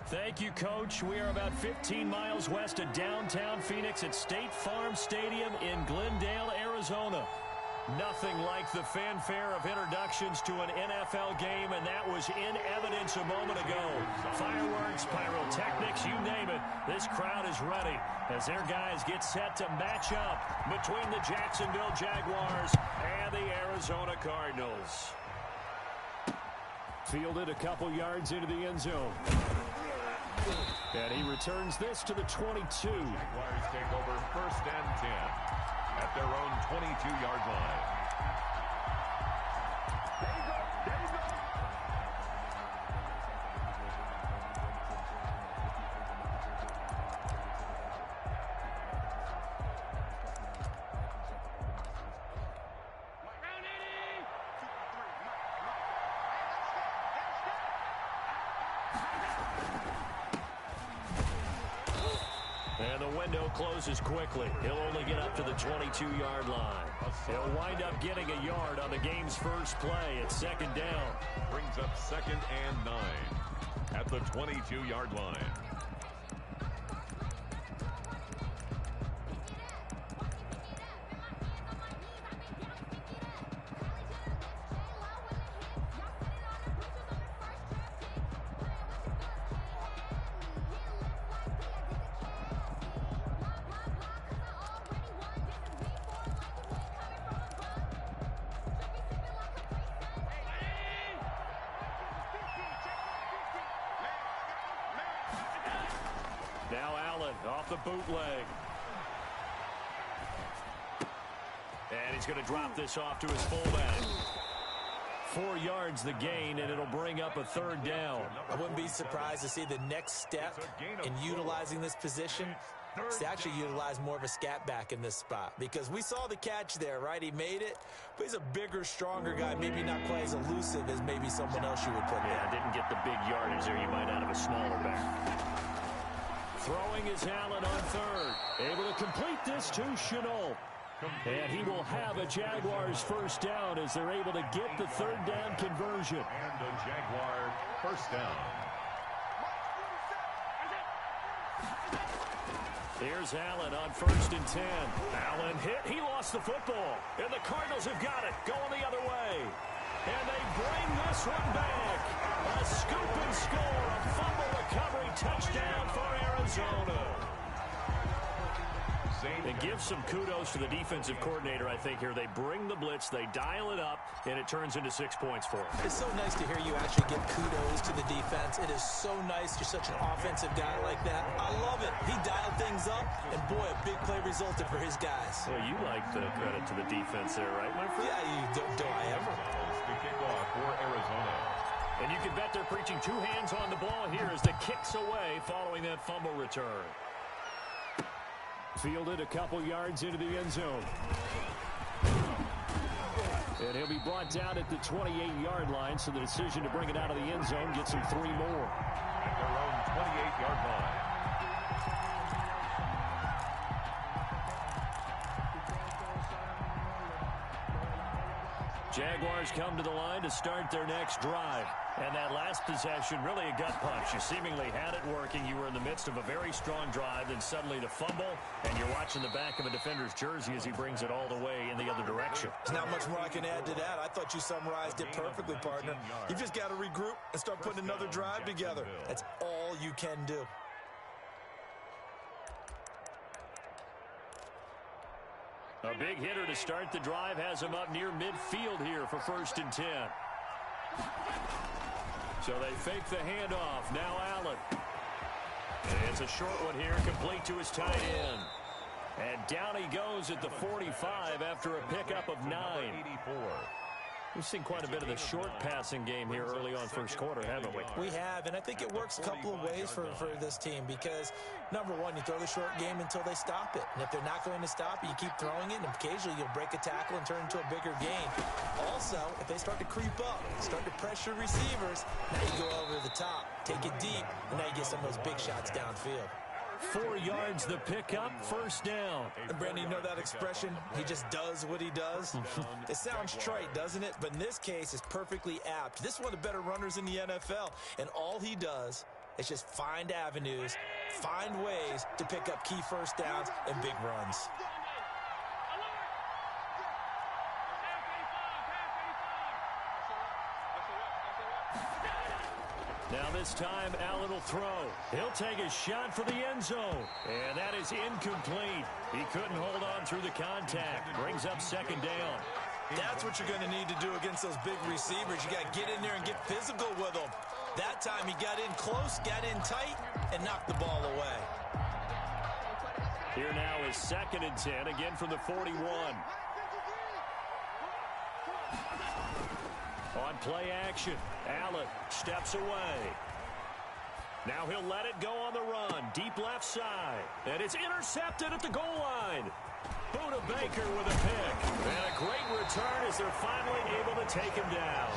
Thank you, Coach. We are about 15 miles west of downtown Phoenix at State Farm Stadium in Glendale, Arizona. Nothing like the fanfare of introductions to an NFL game, and that was in evidence a moment ago. Fireworks, pyrotechnics, you name it. This crowd is ready as their guys get set to match up between the Jacksonville Jaguars and the Arizona Cardinals. Fielded a couple yards into the end zone. And he returns this to the 22. Jaguars take over 1st and 10 at their own 22-yard line. And the window closes quickly. He'll only get up to the 22-yard line. He'll wind up getting a yard on the game's first play at 2nd down. Brings up 2nd and 9 at the 22-yard line. Now Allen off the bootleg. And he's going to drop this off to his fullback. 4 yards the gain, and it'll bring up a 3rd down. I wouldn't be surprised to see the next step in utilizing this position is to actually utilize more of a scat back in this spot, because we saw the catch there, right? He made it, but he's a bigger, stronger guy, maybe not quite as elusive as maybe someone else you would put there. Yeah, didn't get the big yardage there you might out of a smaller back. Throwing is Allen on 3rd. Able to complete this to Chenault. And he will have a Jaguars 1st down as they're able to get the 3rd down conversion. And a Jaguar 1st down. Here's Allen on 1st and 10. Allen hit. He lost the football. And the Cardinals have got it. Going the other way. And they bring this one back. A scoop and score. A fumble recovery touchdown for Arizona. And give some kudos to the defensive coordinator, I think, here. They bring the blitz, they dial it up, and it turns into 6 points for them. It's so nice to hear you actually give kudos to the defense. It is so nice. You're such an offensive guy like that. I love it. He dialed things up, and boy, a big play resulted for his guys. Well, you like the credit to the defense there, right, my friend? Yeah, you do I ever. The kickoff for Arizona. And you can bet they're preaching 2 hands on the ball here as the kick's away following that fumble return. Fielded a couple yards into the end zone. And he'll be brought down at the 28-yard line, so the decision to bring it out of the end zone gets him 3 more. At their own 28-yard line. Jaguars come to the line to start their next drive. And that last possession, really a gut punch. You seemingly had it working. You were in the midst of a very strong drive, then suddenly the fumble, and you're watching the back of a defender's jersey as he brings it all the way in the other direction. There's not much more I can add to that. I thought you summarized it perfectly, partner. You just got to regroup and start putting another drive together. That's all you can do. A big hitter to start the drive has him up near midfield here for 1st and 10. So they fake the handoff. Now Allen. And it's a short one here, complete to his tight end. And down he goes at the 45 after a pickup of 9. 84. We've seen quite a bit of the short passing game here early on 1st quarter, haven't we? We have, and I think it works a couple of ways for this team because, number one, you throw the short game until they stop it. And if they're not going to stop it, you keep throwing it, and occasionally you'll break a tackle and turn into a bigger gain. Also, if they start to creep up, start to pressure receivers, now you go over the top, take it deep, and now you get some of those big shots downfield. 4 yards the pickup, 1st down. And Brandon, you know that expression? He just does what he does. It sounds trite, doesn't it? But in this case, it's perfectly apt. This is one of the better runners in the NFL, and all he does It's just find avenues, find ways to pick up key first downs and big runs. Now this time, Allen will throw. He'll take a shot for the end zone. And that is incomplete. He couldn't hold on through the contact. Brings up second down. That's what you're going to need to do against those big receivers. You got to get in there and get physical with them. That time he got in close, got in tight, and knocked the ball away. Here now is 2nd and 10, again from the 41. On play action, Allen steps away. Now he'll let it go on the run, deep left side. And it's intercepted at the goal line. Buda Baker with a pick. And a great return as they're finally able to take him down.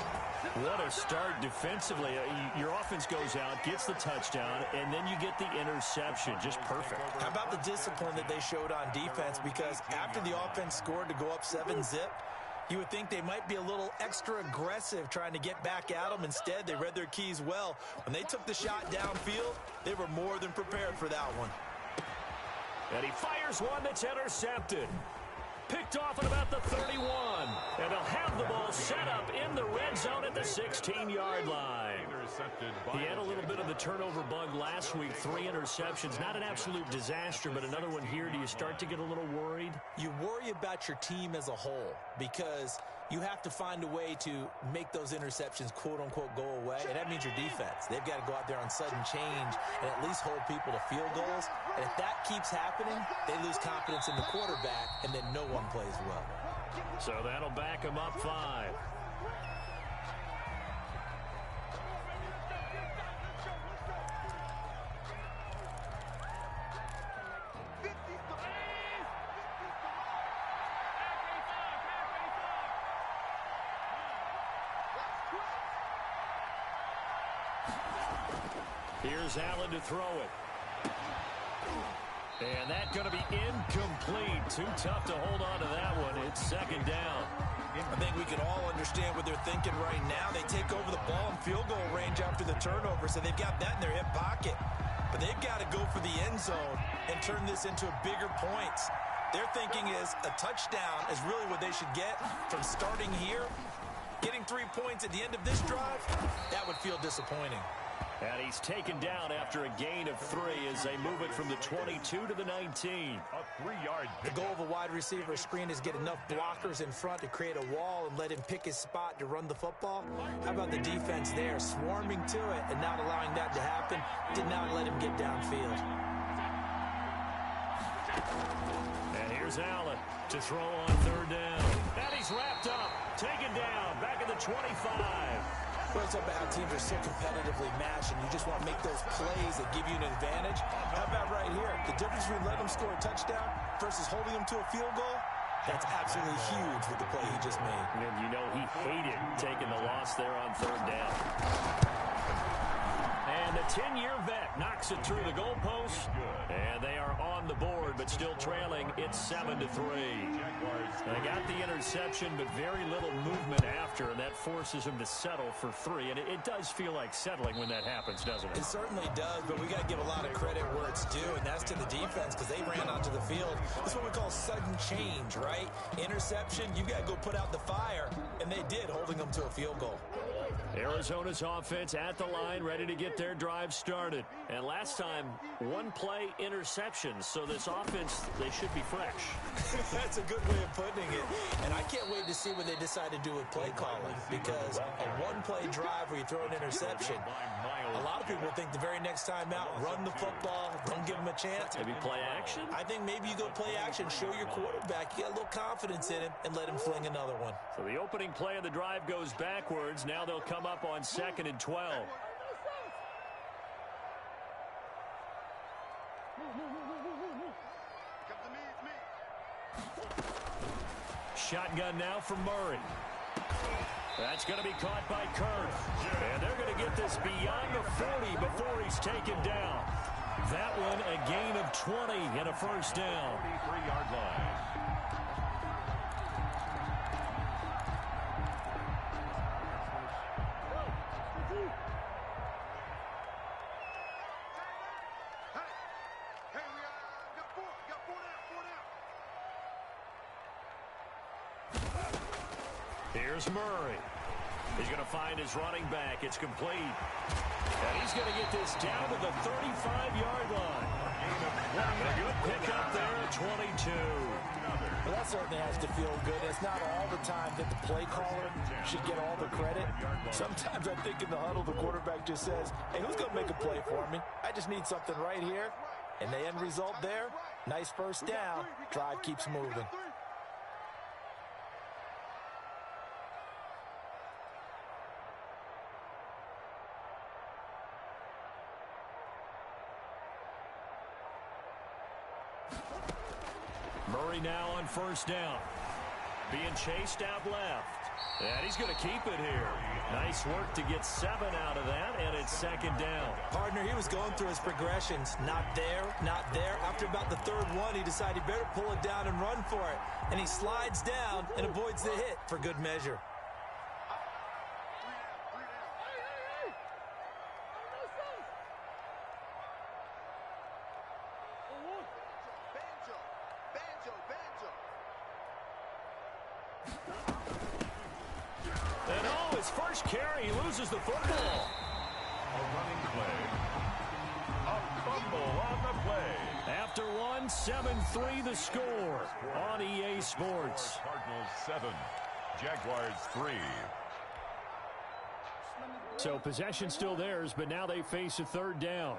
What a start defensively. Your offense goes out, gets the touchdown, and then you get the interception. Just perfect. How about the discipline that they showed on defense? Because after the offense scored to go up 7-zip, you would think they might be a little extra aggressive trying to get back at them. Instead, they read their keys well. When they took the shot downfield, they were more than prepared for that one. And he fires one that's intercepted. Picked off at about the 31. And they'll have the ball set up in the red zone at the 16-yard line. He had a little bit of the turnover bug last week. 3 interceptions. Not an absolute disaster, but another one here. Do you start to get a little worried? You worry about your team as a whole because you have to find a way to make those interceptions, quote-unquote, go away, and that means your defense. They've got to go out there on sudden change and at least hold people to field goals. And if that keeps happening, they lose confidence in the quarterback, and then no one plays well. So that'll back them up 5. Here's Allen to throw it. And that's going to be incomplete. Too tough to hold on to that one. It's 2nd down. I think we can all understand what they're thinking right now. They take over the ball in field goal range after the turnover, so they've got that in their hip pocket. But they've got to go for the end zone and turn this into bigger points. Their thinking is a touchdown is really what they should get from starting here. Getting 3 points at the end of this drive, that would feel disappointing. And he's taken down after a gain of 3 as they move it from the 22 to the 19. A 3-yard. The goal of a wide receiver screen is get enough blockers in front to create a wall and let him pick his spot to run the football. How about the defense there, swarming to it and not allowing that to happen? Did not let him get downfield. And here's Allen to throw on 3rd down. And he's wrapped up, taken down, back at the 25. Well, it's about how teams are so competitively matched, and you just want to make those plays that give you an advantage. How about right here? The difference between letting them score a touchdown versus holding them to a field goal, that's absolutely huge with the play he just made. And you know he hated taking the loss there on 3rd down. And the 10-year vet knocks it through the goalpost. And they are on the board, but still trailing. It's 7-3. They got the interception, but very little movement after, and that forces them to settle for 3. And it does feel like settling when that happens, doesn't it? It certainly does, but we got to give a lot of credit where it's due, and that's to the defense because they ran onto the field. That's what we call sudden change, right? Interception, you got to go put out the fire, and they did, holding them to a field goal. Arizona's offense at the line, ready to get their drive started. And last time, 1-play interceptions. So this offense, they should be fresh. That's a good way of putting it. And I can't wait to see what they decide to do with play calling. Because a 1-play drive where you throw an interception, a lot of people think the very next time out, run the football, don't give them a chance. Maybe play action? I think maybe you go play action, show your quarterback, you got a little confidence in him, and let him fling another one. So the opening play of the drive goes backwards. Now they'll come up on 2nd and 12. Shotgun now from Murray. That's going to be caught by Kirk. And they're going to get this beyond the 40 before he's taken down. That one a gain of 20 and a 1st down. 43-yard line. Here's Murray. He's going to find his running back. It's complete. And he's going to get this down to the 35-yard line. A good pickup there at 22. Well, that certainly has to feel good. It's not all the time that the play caller should get all the credit. Sometimes I think in the huddle, the quarterback just says, hey, who's going to make a play for me? I just need something right here. And the end result there, nice first down. Drive keeps moving. Murray now on first down. Being chased out left. And he's going to keep it here. Nice work to get 7 out of that, and it's second down. Partner, he was going through his progressions. Not there, not there. After about the third one, he decided he better pull it down and run for it. And he slides down and avoids the hit for good measure. His first carry, he loses the football. A running play. A fumble on the play. After one, 7-3 the score on EA Sports. Cardinals 7, Jaguars 3. So possession still theirs, but now they face a third down.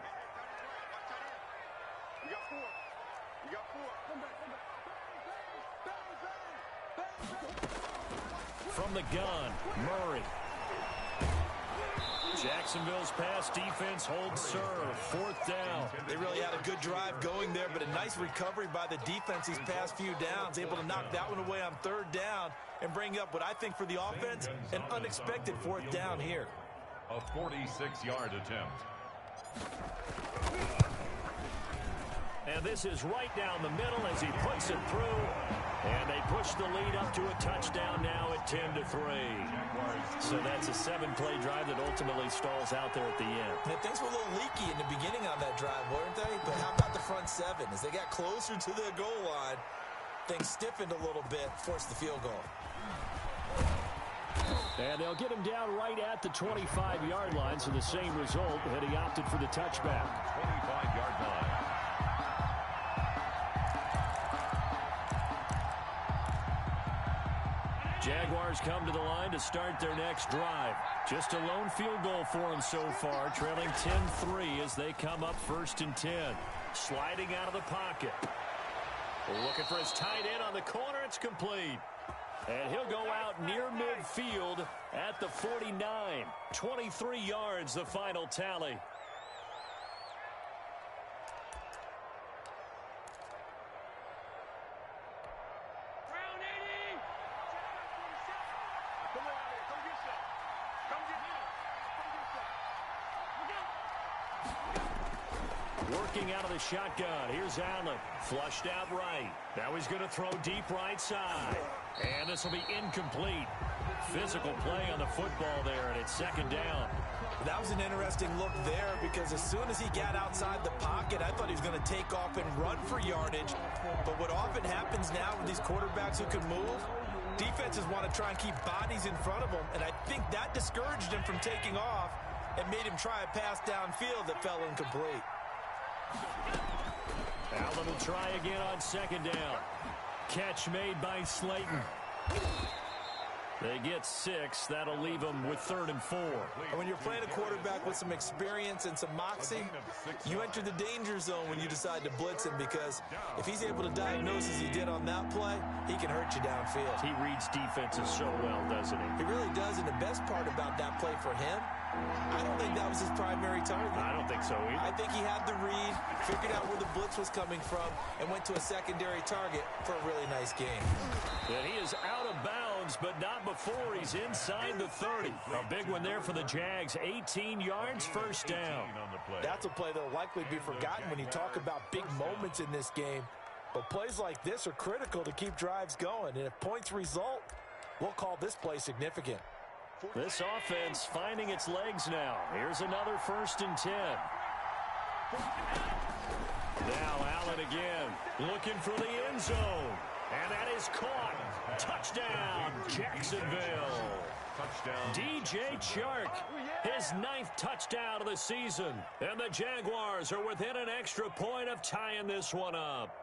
From the gun, Murray. Jacksonville's pass defense holds serve. Fourth down. They really had a good drive going there, but a nice recovery by the defense these past few downs. Able to knock that one away on third down and bring up what I think for the offense, an unexpected fourth down here. A 46-yard attempt. And this is right down the middle as he puts it through. And they push the lead up to a touchdown now at 10-3. So that's a 7-play drive that ultimately stalls out there at the end. And things were a little leaky in the beginning on that drive, weren't they? But how about the front seven? As they got closer to the goal line, things stiffened a little bit, forced the field goal. And they'll get him down right at the 25-yard line, so the same result, and he opted for the touchback. 25-yard line. Jaguars come to the line to start their next drive. Just a lone field goal for them so far, trailing 10-3 as they come up 1st and 10. Sliding out of the pocket. Looking for his tight end on the corner. It's complete. And he'll go out near midfield at the 49. 23 yards, the final tally. Working out of the shotgun. Here's Allen. Flushed out right. Now he's going to throw deep right side. And this will be incomplete. Physical play on the football there, and it's second down. That was an interesting look there because as soon as he got outside the pocket, I thought he was going to take off and run for yardage. But what often happens now with these quarterbacks who can move, defenses want to try and keep bodies in front of them. And I think that discouraged him from taking off and made him try a pass downfield that fell incomplete. Allen will try again on second down. Catch made by Slayton. They get 6. That'll leave them with 3rd and 4. And when you're playing a quarterback with some experience and some moxie, you enter the danger zone when you decide to blitz him because if he's able to diagnose as he did on that play, he can hurt you downfield. He reads defenses so well, doesn't he? He really does, and the best part about that play for him, I don't think that was his primary target. I don't think so either. I think he had the read, figured out where the blitz was coming from, and went to a secondary target for a really nice game. And he is out of bounds, but not before he's inside the 30. A big one there for the Jags. 18 yards, first down. That's a play that will likely be forgotten when you talk about big moments in this game. But plays like this are critical to keep drives going. And if points result, we'll call this play significant. This offense finding its legs now. Here's another 1st and 10. Now Allen again, looking for the end zone. And that is caught. Touchdown, Jacksonville. Touchdown. DJ Chark, his 9th touchdown of the season. And the Jaguars are within an extra point of tying this one up.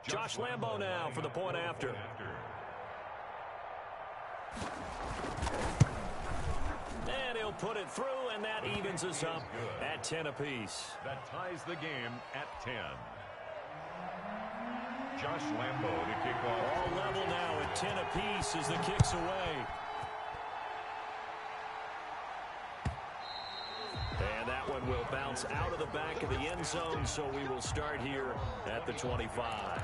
Josh Lambo now for the point after. And he'll put it through, and that evens us up at 10 apiece. That ties the game at 10. Josh Lambo to kick off. All level now at 10 apiece as the kick's away. And that one will bounce out of the back of the end zone, so we will start here at the 25.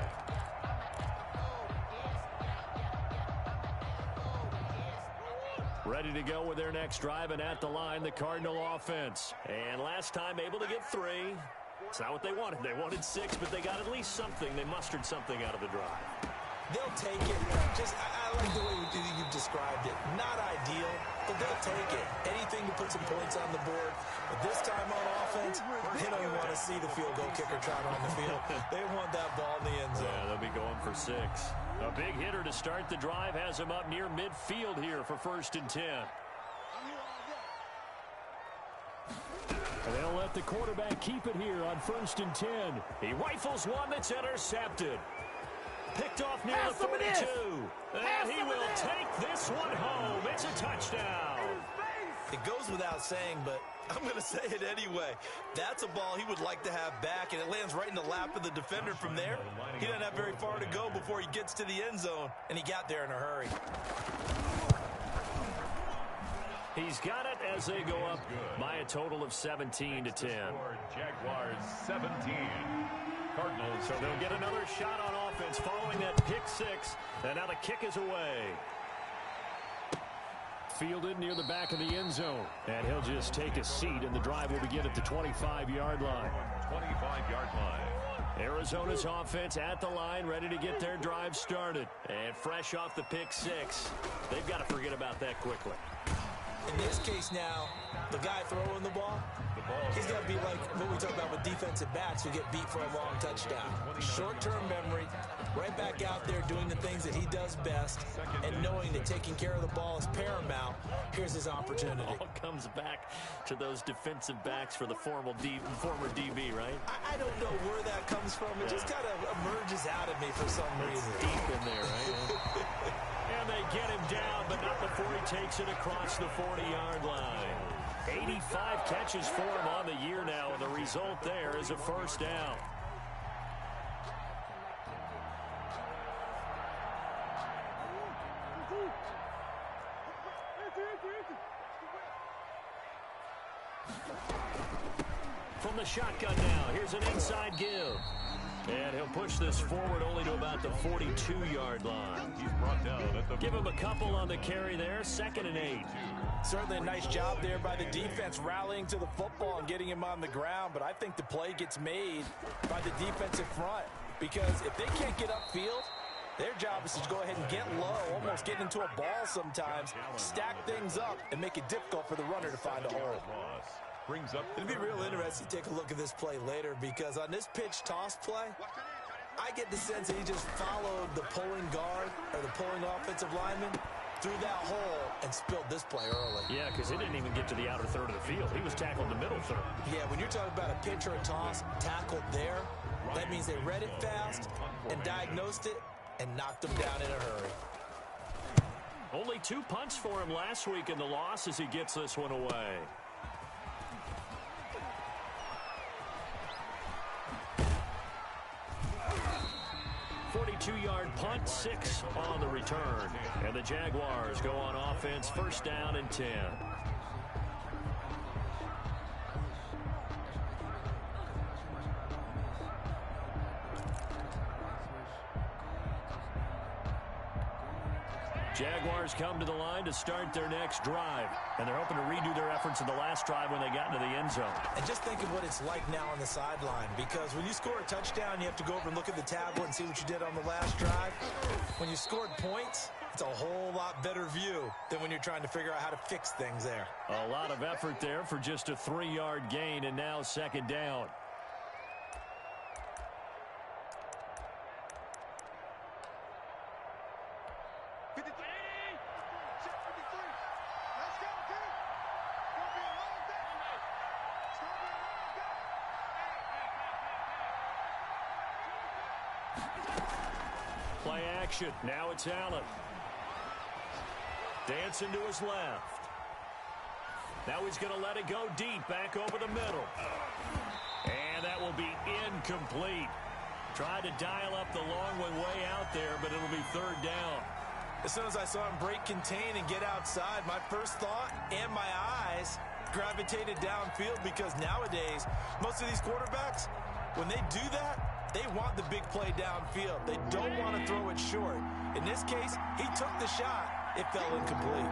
Ready to go with their next drive, and at the line, the Cardinal offense. And last time able to get 3. It's not what they wanted. They wanted 6, but they got at least something. They mustered something out of the drive. They'll take it. I like the way you've described it. Not ideal, but they'll take it. Anything to put some points on the board. But this time on offense, they don't even want to see the field goal kicker trying on the field. They want that ball in the end zone. Yeah, they'll be going for 6. A big hitter to start the drive has him up near midfield here for 1st and 10. And they'll let the quarterback keep it here on 1st and 10. He rifles one that's intercepted. Picked off near the 42. And he will take this one home. It's a touchdown. It goes without saying, but I'm going to say it anyway. That's a ball he would like to have back, and it lands right in the lap of the defender from there. He doesn't have very far to go before he gets to the end zone, and he got there in a hurry. He's got it as they go up by a total of 17 to 10. Jaguars 17. Cardinals. So they'll get another shot on offense following that pick 6, and now the kick is away. Fielded near the back of the end zone. And he'll just take a seat, and the drive will begin at the 25-yard line. 25-yard line. Arizona's offense at the line, ready to get their drive started. And fresh off the pick 6, they've got to forget about that quickly. In this case now, the guy throwing the ball, he's got to be like what we talk about with defensive backs who get beat for a long touchdown. Short-term memory, right back out there doing the things that he does best, and knowing that taking care of the ball is paramount. Here's his opportunity. It all comes back to those defensive backs for the former DB, right? I don't know where that comes from. It just kind of emerges out of me for some reason. It's deep in there, right? And they get him down, but not before he takes it across the 40-yard line. 85 catches for him on the year now, and the result there is a 1st down. From the shotgun now, here's an inside give. And he'll push this forward only to about the 42-yard line. He's brought down at the... Give him a couple on the carry there, 2nd and 8. Certainly a nice job there by the defense rallying to the football and getting him on the ground, but I think the play gets made by the defensive front because if they can't get upfield, their job is to go ahead and get low, almost get into a ball sometimes, stack things up, and make it difficult for the runner to find a hole. Brings up. It'll be real interesting to take a look at this play later because on this pitch toss play, I get the sense that he just followed the pulling guard or the pulling offensive lineman through that hole and spilled this play early. Yeah, because he didn't even get to the outer third of the field. He was tackled in the middle third. Yeah, when you're talking about a pitch or a toss tackled there, that means they read it fast and diagnosed it and knocked him down in a hurry. Only 2 punts for him last week in the loss as he gets this one away. 42-yard punt, 6 on the return. And the Jaguars go on offense, 1st down and 10. Jaguars Steelers come to the line to start their next drive. And they're hoping to redo their efforts in the last drive when they got into the end zone. And just think of what it's like now on the sideline, because when you score a touchdown, you have to go over and look at the tablet and see what you did on the last drive. When you scored points, it's a whole lot better view than when you're trying to figure out how to fix things there. A lot of effort there for just a 3-yard gain, and now second down. Play action. Now it's Allen. Dancing to his left. Now he's going to let it go deep, back over the middle. And that will be incomplete. Tried to dial up the long way out there, but it'll be third down. As soon as I saw him break contain and get outside, my first thought and my eyes gravitated downfield, because nowadays, most of these quarterbacks, when they do that, they want the big play downfield. They don't want to throw it short. In this case, he took the shot. It fell incomplete.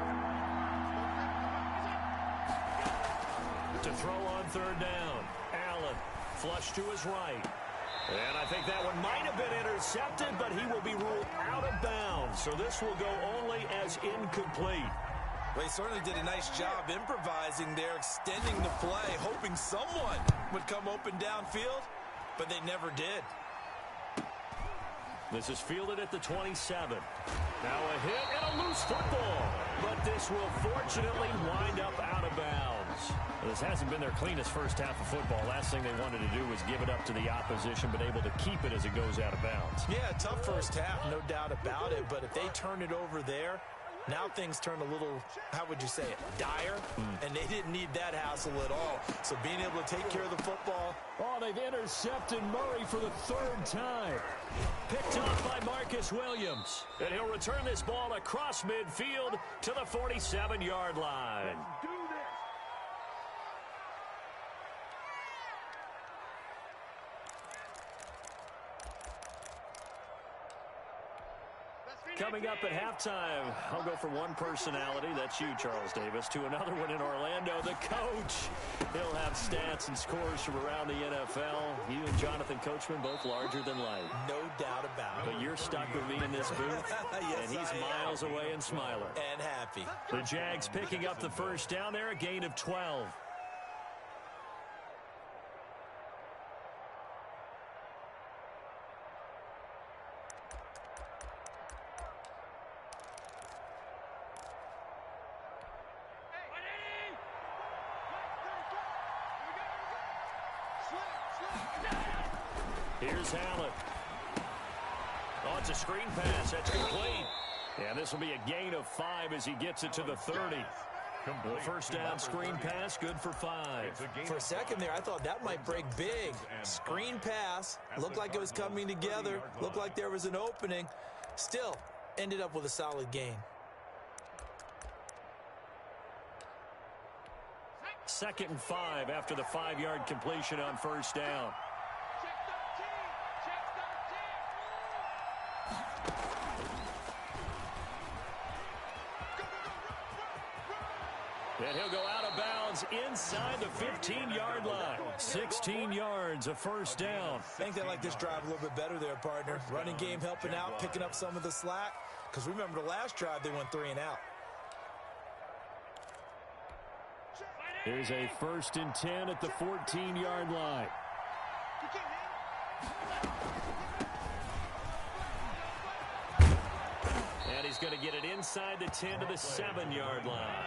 To throw on third down. Allen, flush to his right. And I think that one might have been intercepted, but he will be ruled out of bounds. So this will go only as incomplete. Well, he certainly did a nice job improvising there, extending the play, hoping someone would come open downfield, but they never did. This is fielded at the 27. Now a hit and a loose football. But this will fortunately wind up out of bounds. This hasn't been their cleanest first half of football. Last thing they wanted to do was give it up to the opposition, but able to keep it as it goes out of bounds. Yeah, tough first half, no doubt about it. But if they turn it over there, now things turn a little, how would you say it, dire? And they didn't need that hassle at all. So being able to take care of the football. Oh, they've intercepted Murray for the third time. Picked off by Marcus Williams. And he'll return this ball across midfield to the 47-yard line. Coming up at halftime, I'll go from one personality, that's you, Charles Davis, to another one in Orlando, the coach. He'll have stats and scores from around the NFL. You and Jonathan Coachman, both larger than life. No doubt about it. But you're stuck with me in this booth, Yes, and he's miles away and smiling. And happy. The Jags picking up the first down there, a gain of 12. Here's Allen. Oh, it's a screen pass. That's complete. And this will be a gain of 5 as he gets it to the 30. The first down screen pass, good for 5. For a second there, I thought that might break big. Screen pass, looked like it was coming together, looked like there was an opening. Still, ended up with a solid gain. Second and 5 after the 5-yard completion on first down. And he'll go out of bounds inside the 15-yard line. 16 yards, a first down. I think they like this drive a little bit better there, partner. Running game helping out, picking up some of the slack. Because remember the last drive, they went 3 and out. Here's a 1st and 10 at the 14-yard line. And he's going to get it inside the 10 to the 7-yard line.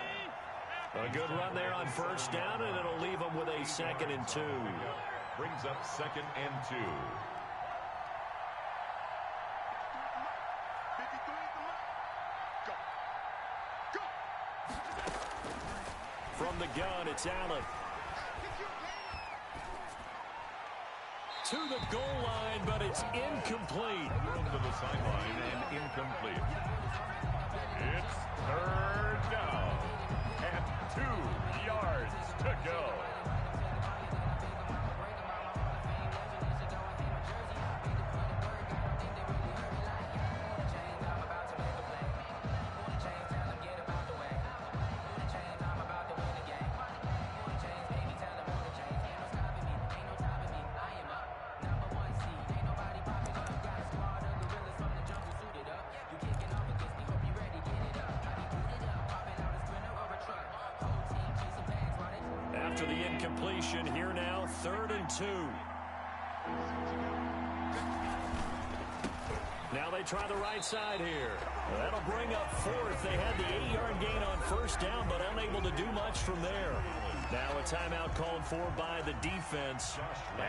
A good run there on first down, and it'll leave him with a 2nd and 2. Brings up 2nd and 2. From the gun, it's Allen. To the goal line, but it's incomplete. Thrown to the sideline and incomplete. It's 3rd down and 2 yards to go. after the incompletion. Here now, 3rd and 2. Now they try the right side here. That'll bring up 4th. They had the 8-yard gain on 1st down, but unable to do much from there. Now a timeout called for by the defense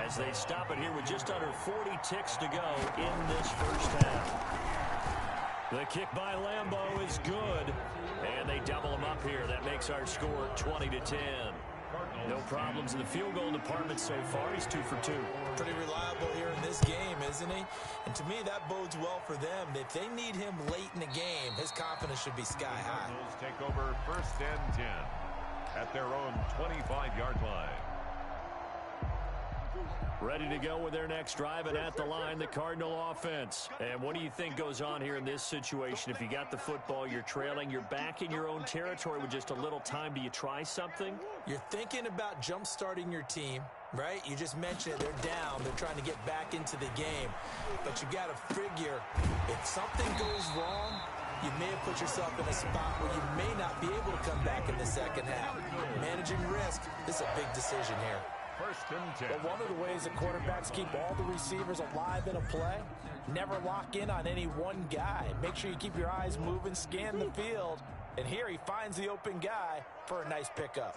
as they stop it here with just under 40 ticks to go in this first half. The kick by Lambeau is good, and they double him up here. That makes our score 20-10. No problems in the field goal department so far. He's 2 for 2. Pretty reliable here in this game, isn't he? And to me, that bodes well for them. If they need him late in the game, his confidence should be sky high. Cardinals take over 1st and 10 at their own 25-yard line. Ready to go with their next drive, and at the line, the Cardinal offense. And what do you think goes on here in this situation? If you got the football, you're trailing, you're back in your own territory with just a little time. Do you try something? You're thinking about jump-starting your team, right? You just mentioned it. They're down. They're trying to get back into the game. But you got to figure, if something goes wrong, you may have put yourself in a spot where you may not be able to come back in the second half. Managing risk, this is a big decision here. 1st and 10. But one of the ways that quarterbacks keep all the receivers alive in a play, never lock in on any one guy. Make sure you keep your eyes moving, scan the field, and here he finds the open guy for a nice pickup.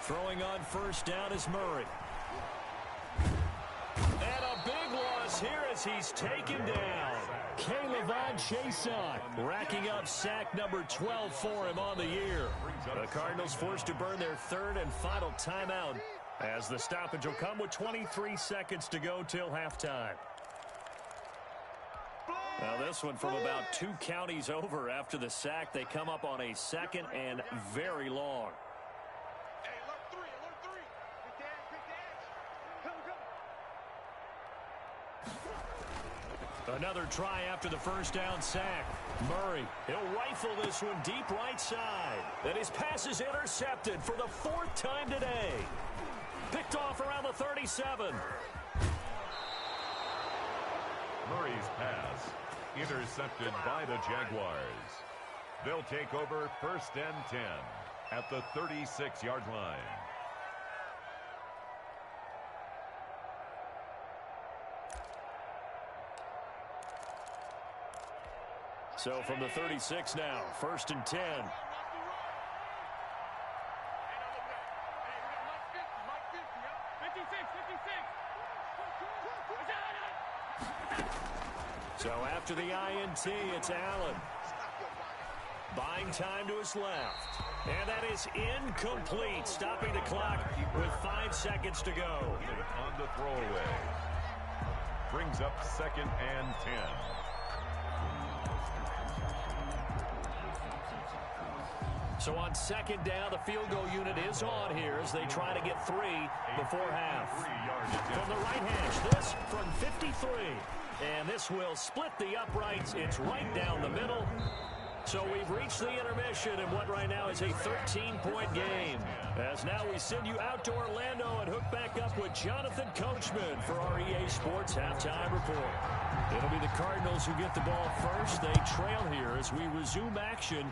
Throwing on 1st down is Murray. And a big loss here as he's taken down. K'Lavon Chaisson racking up sack number 12 for him on the year. The Cardinals forced to burn their 3rd and final timeout as the stoppage will come with 23 seconds to go till halftime. Now this one from about 2 counties over after the sack. They come up on a 2nd and very long. Another try after the 1st down sack. Murray, he'll rifle this one deep right side. And his pass is intercepted for the 4th time today. Picked off around the 37. Murray's pass intercepted by the Jaguars. They'll take over 1st and 10 at the 36-yard line. So from the 36 now, 1st and 10. So after the INT, it's Allen. Buying time to his left. And that is incomplete, stopping the clock with 5 seconds to go. On the throwaway. Brings up 2nd and 10. So on 2nd down, the field goal unit is on here as they try to get 3 before half. From the right hash, this from 53. And this will split the uprights. It's right down the middle. So we've reached the intermission in what right now is a 13-point game. As now we send you out to Orlando and hook back up with Jonathan Coachman for our EA Sports Halftime Report. It'll be the Cardinals who get the ball first. They trail here as we resume action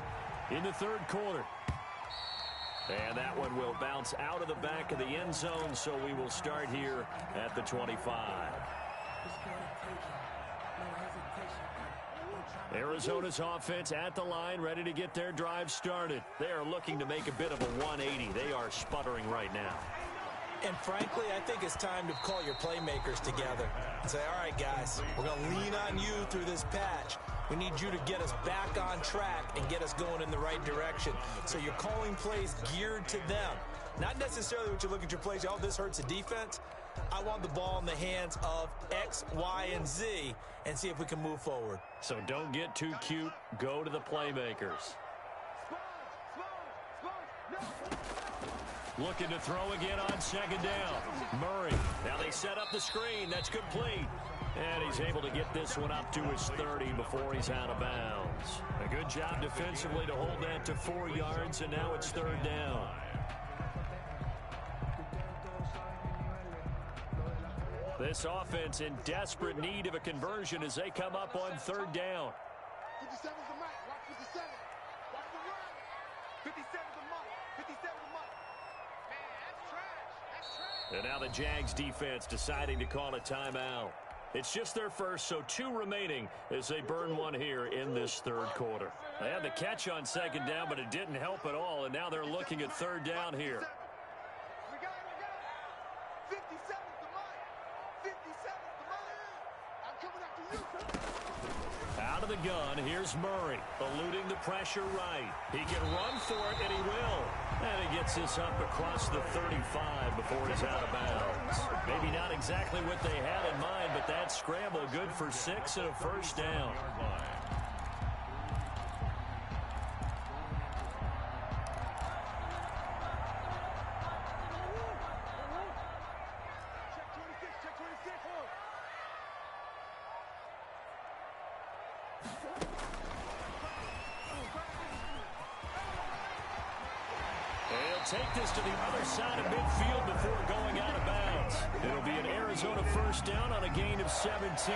in the 3rd quarter. And that one will bounce out of the back of the end zone, so we will start here at the 25. Arizona's offense at the line, ready to get their drive started. They are looking to make a bit of a 180. They are sputtering right now. And frankly, I think it's time to call your playmakers together and say, all right, guys, we're going to lean on you through this patch. We need you to get us back on track and get us going in the right direction. So you're calling plays geared to them. Not necessarily what you look at your plays, oh, this hurts the defense. I want the ball in the hands of X, Y, and Z and see if we can move forward. So don't get too cute. Go to the playmakers. Looking to throw again on 2nd down. Murray. Now they set up the screen. That's complete. And he's able to get this one up to his 30 before he's out of bounds. A good job defensively to hold that to 4 yards, and now it's 3rd down. This offense in desperate need of a conversion as they come up on third down. 57's the mic. Watch 57. Watch the run. 57's the mic. 57's the mic. Man, that's trash. That's trash. And now the Jags defense deciding to call a timeout. It's just their first, so 2 remaining as they burn one here in this third quarter. They had the catch on second down, but it didn't help at all, and now they're looking at third down here. We got it. 57's the mic. 57's the mic. I'm coming after you. Out of the gun, here's Murray, eluding the pressure right. He can run for it, and he will. And he gets this up across the 35 before he's out of bounds. Maybe not exactly what they had in mind, but that scramble good for 6 and a first down. Take this to the other side of midfield before going out of bounds. It'll be an Arizona first down on a gain of 17.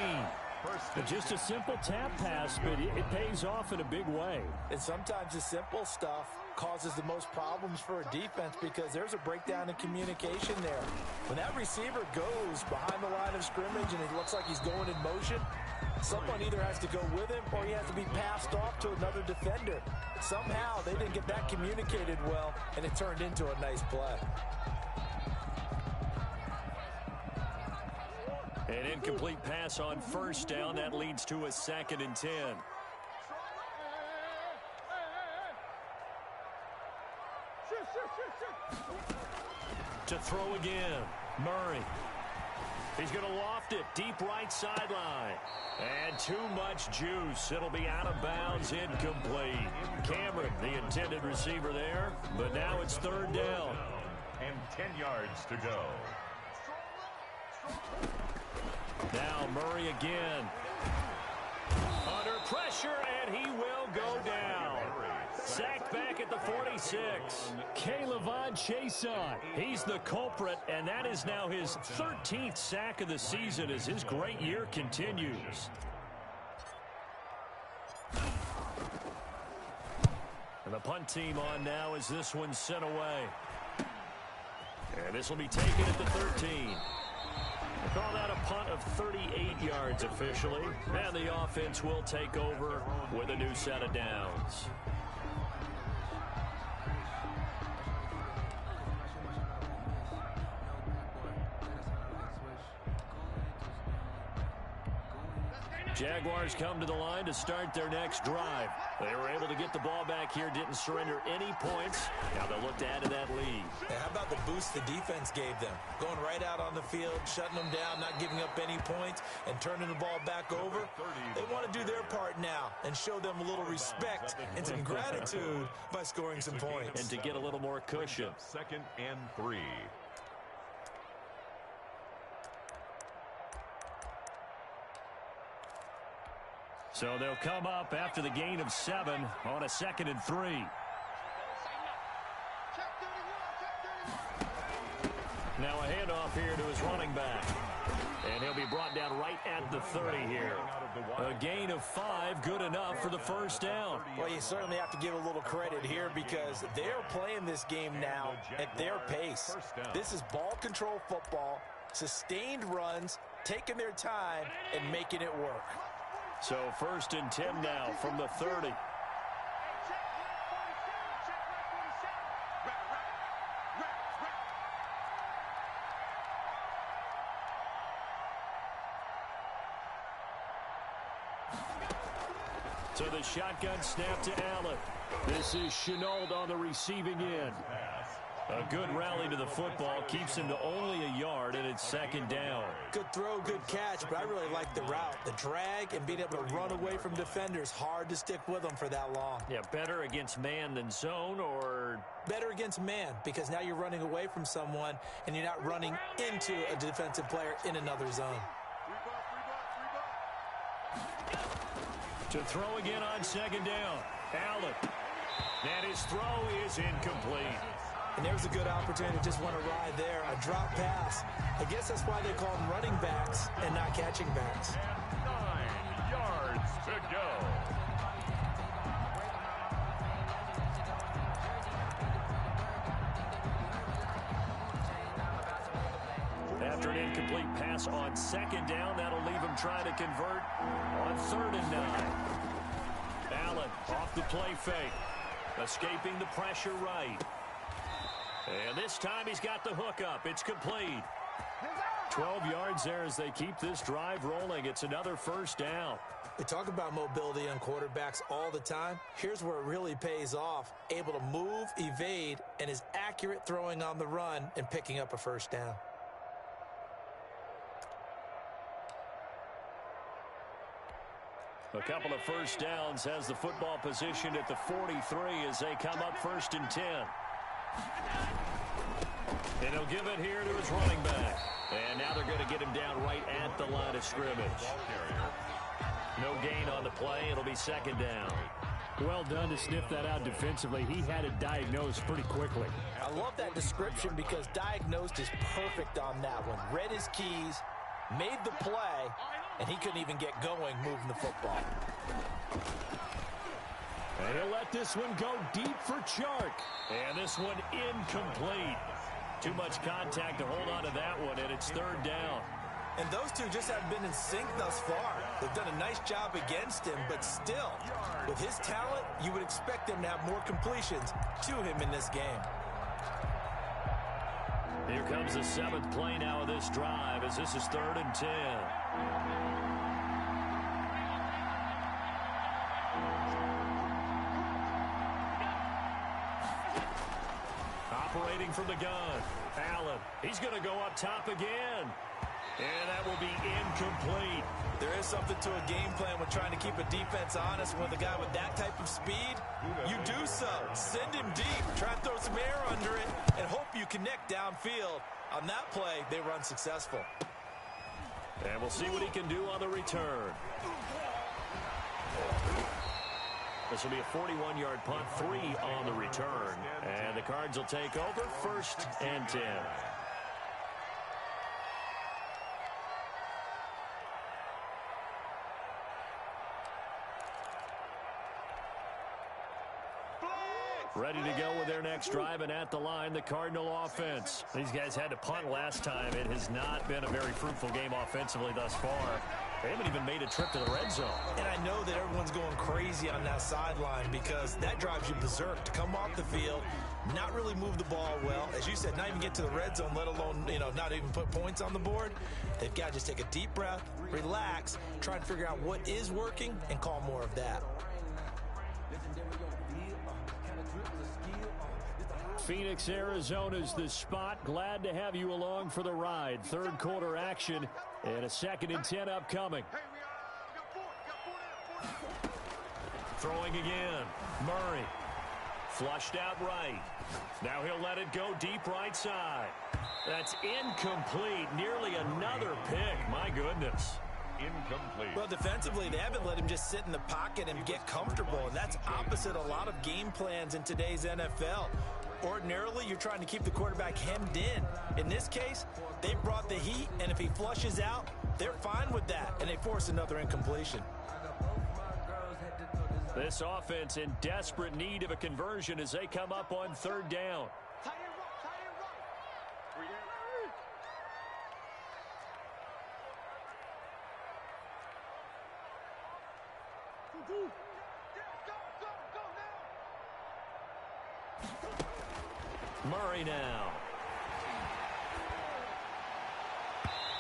Just a simple tap pass, but it pays off in a big way. And sometimes the simple stuff causes the most problems for a defense because there's a breakdown in communication there. When that receiver goes behind the line of scrimmage and it looks like he's going in motion, someone either has to go with him or he has to be passed off to another defender. Somehow they didn't get that communicated well, and it turned into a nice play. An incomplete pass on first down. That leads to a 2nd and 10. To throw again, Murray. He's going to loft it, deep right sideline. And too much juice. It'll be out of bounds, incomplete. Cameron, the intended receiver there, but now it's third down. And 10 yards to go. Now Murray again. Under pressure, and he will go down. Sacked back at the 46. K'Lavon Chaisson, he's the culprit, and that is now his 13th sack of the season as his great year continues. And the punt team on now as this one's sent away. And this will be taken at the 13. They call that a punt of 38 yards officially. And the offense will take over with a new set of downs. Jaguars come to the line to start their next drive. They were able to get the ball back here, didn't surrender any points. Now they'll look to add to that lead. Yeah, how about the boost the defense gave them? Going right out on the field, shutting them down, not giving up any points, and turning the ball back over. They want to do their part now and show them a little respect and some gratitude by scoring some points. And to get a little more cushion. 2nd and 3. So they'll come up after the gain of 7 on a 2nd and 3. Now a handoff here to his running back. And he'll be brought down right at the 30 here. A gain of 5, good enough for the first down. Well, you certainly have to give a little credit here because they're playing this game now at their pace. This is ball control football, sustained runs, taking their time, and making it work. So 1st and 10 now from the 30. So the shotgun snap to Allen. This is Chenault on the receiving end. A good rally to the football keeps him to only a yard, and it's 2nd down. Good throw, good catch, but I really like the route. The drag and being able to run away from defenders. Hard to stick with them for that long. Yeah, better against man than zone, or? Better against man, because now you're running away from someone, and you're not running into a defensive player in another zone. To throw again on 2nd down. Allen. And his throw is incomplete. And there's a good opportunity to just want to ride there. A drop pass. I guess that's why they call them running backs and not catching backs. And 9 yards to go. After an incomplete pass on second down, that'll leave him trying to convert on 3rd and 9. Allen off the play fake. Escaping the pressure right. And this time he's got the hook up. It's complete. 12 yards there as they keep this drive rolling. It's another 1st down. We talk about mobility on quarterbacks all the time. Here's where it really pays off. Able to move, evade, and is accurate throwing on the run and picking up a 1st down. A couple of 1st downs has the football position at the 43 as they come up 1st and 10. And he'll give it here to his running back. And now they're going to get him down right at the line of scrimmage. No gain on the play. It'll be 2nd down. Well done to sniff that out defensively. He had it diagnosed pretty quickly. I love that description because diagnosed is perfect on that one. Read his keys, made the play, and he couldn't even get going moving the football. And he'll let this one go deep for Chark. And this one incomplete. Too much contact to hold on to that one, and it's 3rd down. And those two just haven't been in sync thus far. They've done a nice job against him, but still, with his talent, you would expect them to have more completions to him in this game. Here comes the 7th play now of this drive as this is 3rd and 10. Operating from the gun. Allen. He's going to go up top again. And that will be incomplete. There is something to a game plan with trying to keep a defense honest with a guy with that type of speed. You do so. Send him deep. Try and throw some air under it and hope you connect downfield. On that play, they were unsuccessful. And we'll see what he can do on the return. This will be a 41-yard punt, 3 on the return. And the Cards will take over 1st and 10. Ready to go with their next drive, and at the line, the Cardinal offense. These guys had to punt last time. It has not been a very fruitful game offensively thus far. They haven't even made a trip to the red zone. And I know that everyone's going crazy on that sideline because that drives you berserk to come off the field, not really move the ball well. As you said, not even get to the red zone, let alone, not even put points on the board. They've got to just take a deep breath, relax, try and figure out what is working, and call more of that. Phoenix, Arizona's the spot. Glad to have you along for the ride. 3rd quarter action and a 2nd and 10 upcoming. Throwing again. Murray. Flushed out right. Now he'll let it go deep right side. That's incomplete. Nearly another pick. My goodness. Incomplete. Well, defensively, they haven't let him just sit in the pocket and get comfortable, and that's opposite a lot of game plans in today's NFL. Ordinarily, you're trying to keep the quarterback hemmed in. In this case, they brought the heat, and if he flushes out, they're fine with that, and they force another incompletion. This offense in desperate need of a conversion as they come up on 3rd down. Murray now.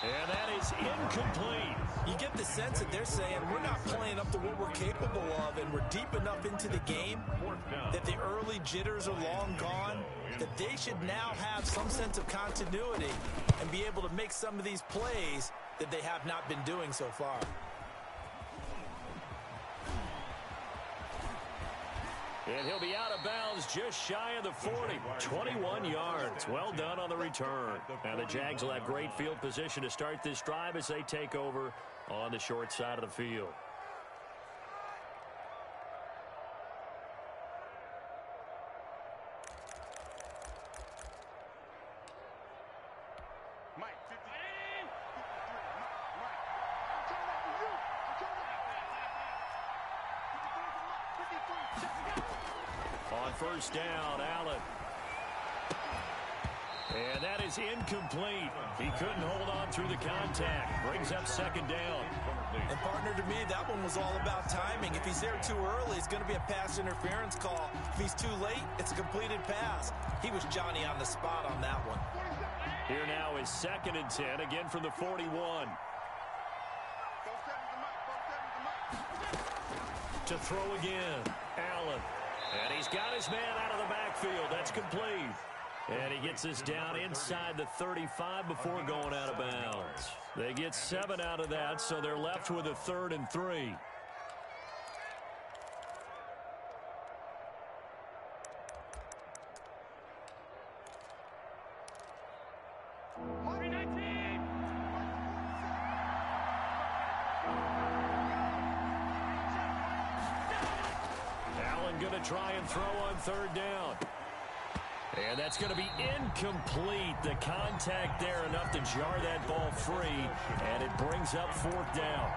And that is incomplete. You get the sense that they're saying we're not playing up to what we're capable of, and we're deep enough into the game that the early jitters are long gone, that they should now have some sense of continuity and be able to make some of these plays that they have not been doing so far. And he'll be out of bounds just shy of the 40. 21 yards. Well done on the return. Now the Jags will have great field position to start this drive as they take over on the short side of the field. On first down, Allen. And that is incomplete. He couldn't hold on through the contact. Brings up second down. And partner, to me, that one was all about timing. If he's there too early, it's going to be a pass interference call. If he's too late, it's a completed pass. He was Johnny on the spot on that one. Here now is 2nd and 10, again from the 41. To throw again, Allen. And he's got his man out of the backfield. That's complete. And he gets us down inside the 35 before going out of bounds. They get 7 out of that, so they're left with a 3rd and 3. Allen going to try and throw on 3rd down. And that's going to be incomplete. The contact there enough to jar that ball free, and it brings up 4th down.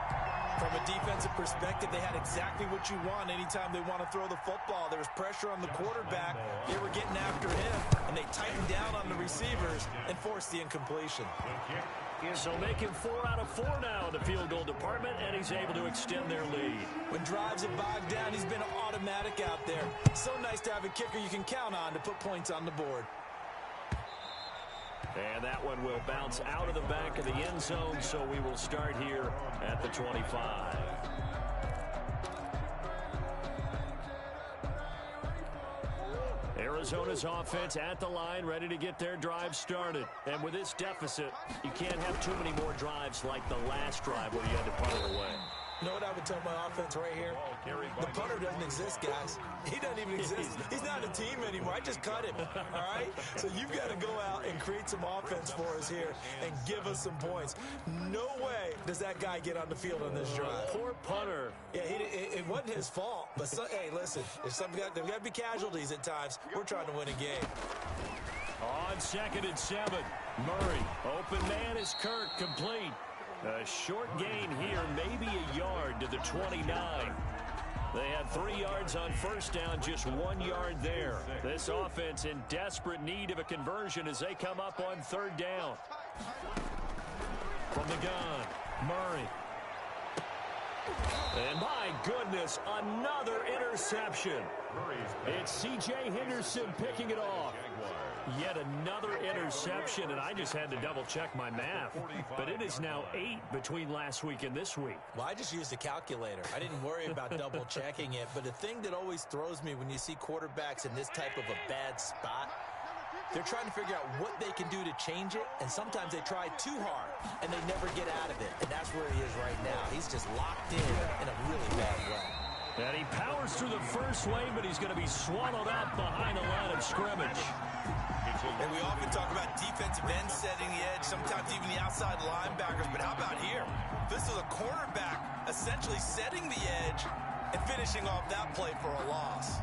From a defensive perspective, they had exactly what you want anytime they want to throw the football. There was pressure on the quarterback. They were getting after him, and they tightened down on the receivers and forced the incompletion. So making 4 out of 4 now in the field goal department, and he's able to extend their lead. When drives have bogged down, he's been automatic out there. So nice to have a kicker you can count on to put points on the board. And that one will bounce out of the back of the end zone, so we will start here at the 25. Arizona's offense at the line, ready to get their drive started. And with this deficit, you can't have too many more drives like the last drive where you had to punt it away. You know what I would tell my offense right here? The punter doesn't exist, guys. He doesn't even exist. He's not a team anymore. I just cut him, all right? So you've got to go out and create some offense for us here and give us some points. No way does that guy get on the field on this drive. Poor punter. Yeah, it wasn't his fault. But, hey, listen, there's got to be casualties at times. We're trying to win a game. On 2nd and 7, Murray. Open man is Kirk, complete. A short gain here, maybe a yard to the 29. They had 3 yards on first down, just 1 yard there. This offense in desperate need of a conversion as they come up on 3rd down. From the gun, Murray. And my goodness, another interception. It's C.J. Henderson picking it off. Yet another interception, and I just had to double-check my math. But it is now 8 between last week and this week. Well, I just used a calculator. I didn't worry about double-checking it. But the thing that always throws me when you see quarterbacks in this type of a bad spot, they're trying to figure out what they can do to change it, and sometimes they try too hard, and they never get out of it. And that's where he is right now. He's just locked in a really bad way. And he powers through the first wave, but he's going to be swallowed up behind the line of scrimmage. And we often talk about defensive ends setting the edge, sometimes even the outside linebackers. But how about here? This is a cornerback essentially setting the edge and finishing off that play for a loss.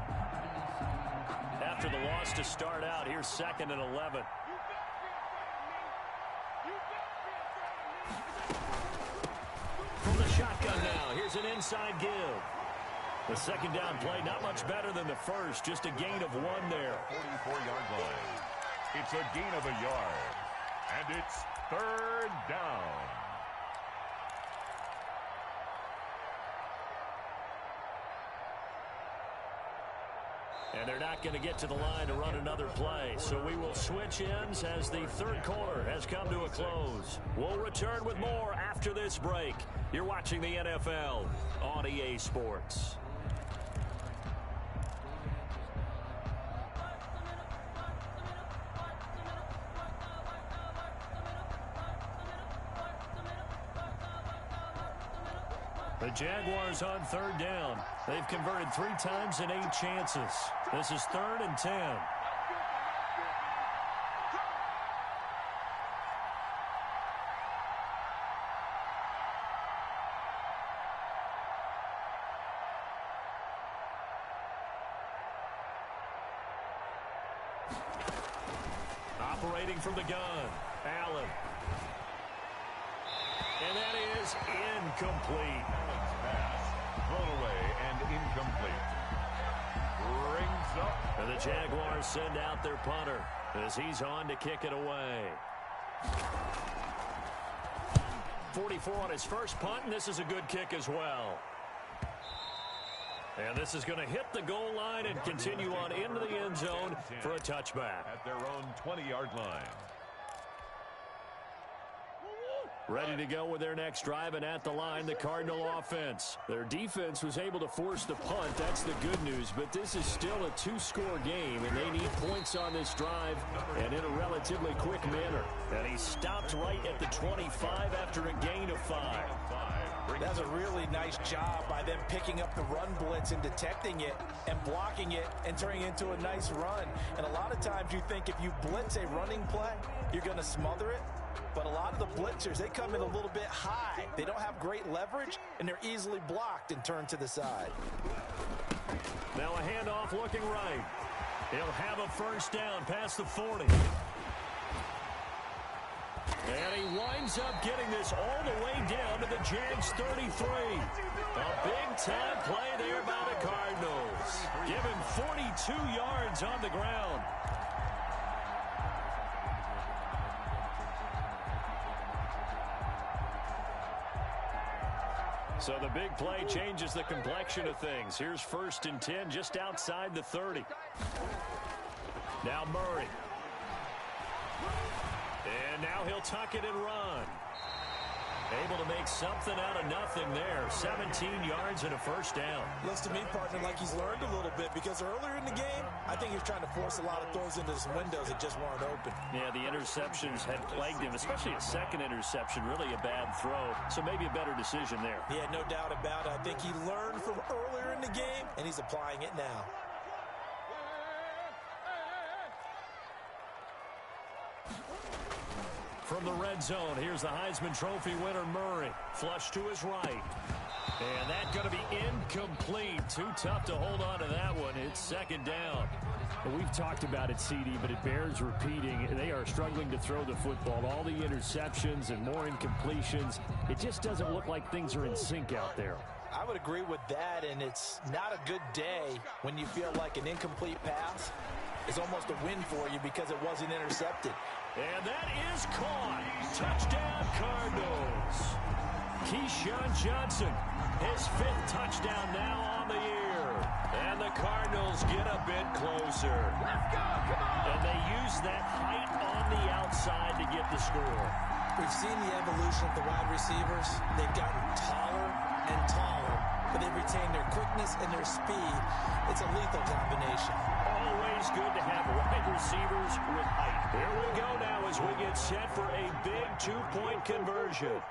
After the loss to start out, here's 2nd and 11. From the shotgun now, here's an inside give. The 2nd down play, not much better than the first, just a gain of 1 there. 44-yard line. It's a gain of a yard. And it's 3rd down. And they're not going to get to the line to run another play. So we will switch ends as the 3rd quarter has come to a close. We'll return with more after this break. You're watching the NFL on EA Sports. The Jaguars on 3rd down. They've converted 3 times in 8 chances. This is 3rd and 10. Operating from the gun, Allen. And that is incomplete. Thrown away and incomplete. Brings up. And the Jaguars send out their punter as he's on to kick it away. 44 on his first punt, and this is a good kick as well. And this is going to hit the goal line and continue on into the end zone for a touchback. At their own 20-yard line. Ready to go with their next drive, and at the line, the Cardinal offense. Their defense was able to force the punt. That's the good news, but this is still a two-score game, and they need points on this drive and in a relatively quick manner. And he stopped right at the 25 after a gain of 5. That's a really nice job by them picking up the run blitz and detecting it and blocking it and turning it into a nice run. And a lot of times you think if you blitz a running play, you're going to smother it. But a lot of the blitzers, they come in a little bit high. They don't have great leverage, and they're easily blocked and turned to the side. Now a handoff looking right. He'll have a first down past the 40. And he winds up getting this all the way down to the Jags 33. A big-time play there by the Cardinals. Given 42 yards on the ground. So the big play changes the complexion of things. Here's 1st and 10 just outside the 30. Now Murray. And now he'll tuck it and run. Able to make something out of nothing there. 17 yards and a first down. Looks to me, partner, like he's learned a little bit because earlier in the game, I think he was trying to force a lot of throws into some windows that just weren't open. Yeah, the interceptions had plagued him, especially a second interception, really a bad throw. So maybe a better decision there. Yeah, no doubt about it. I think he learned from earlier in the game, and he's applying it now. From the red zone, here's the Heisman Trophy winner, Murray. Flush to his right. And that's going to be incomplete. Too tough to hold on to that one. It's 2nd down. Well, we've talked about it, CD, but it bears repeating. They are struggling to throw the football. All the interceptions and more incompletions. It just doesn't look like things are in sync out there. I would agree with that, and it's not a good day when you feel like an incomplete pass is almost a win for you because it wasn't intercepted. And that is caught. Touchdown, Cardinals. Keyshawn Johnson, his 5th touchdown now on the year. And the Cardinals get a bit closer. Let's go, come on. And they use that height on the outside to get the score. We've seen the evolution of the wide receivers. They've gotten taller and taller, but they've retained their quickness and their speed. It's a lethal combination. Always good to have wide receivers with height. Here we go now as we get set for a big 2-point conversion.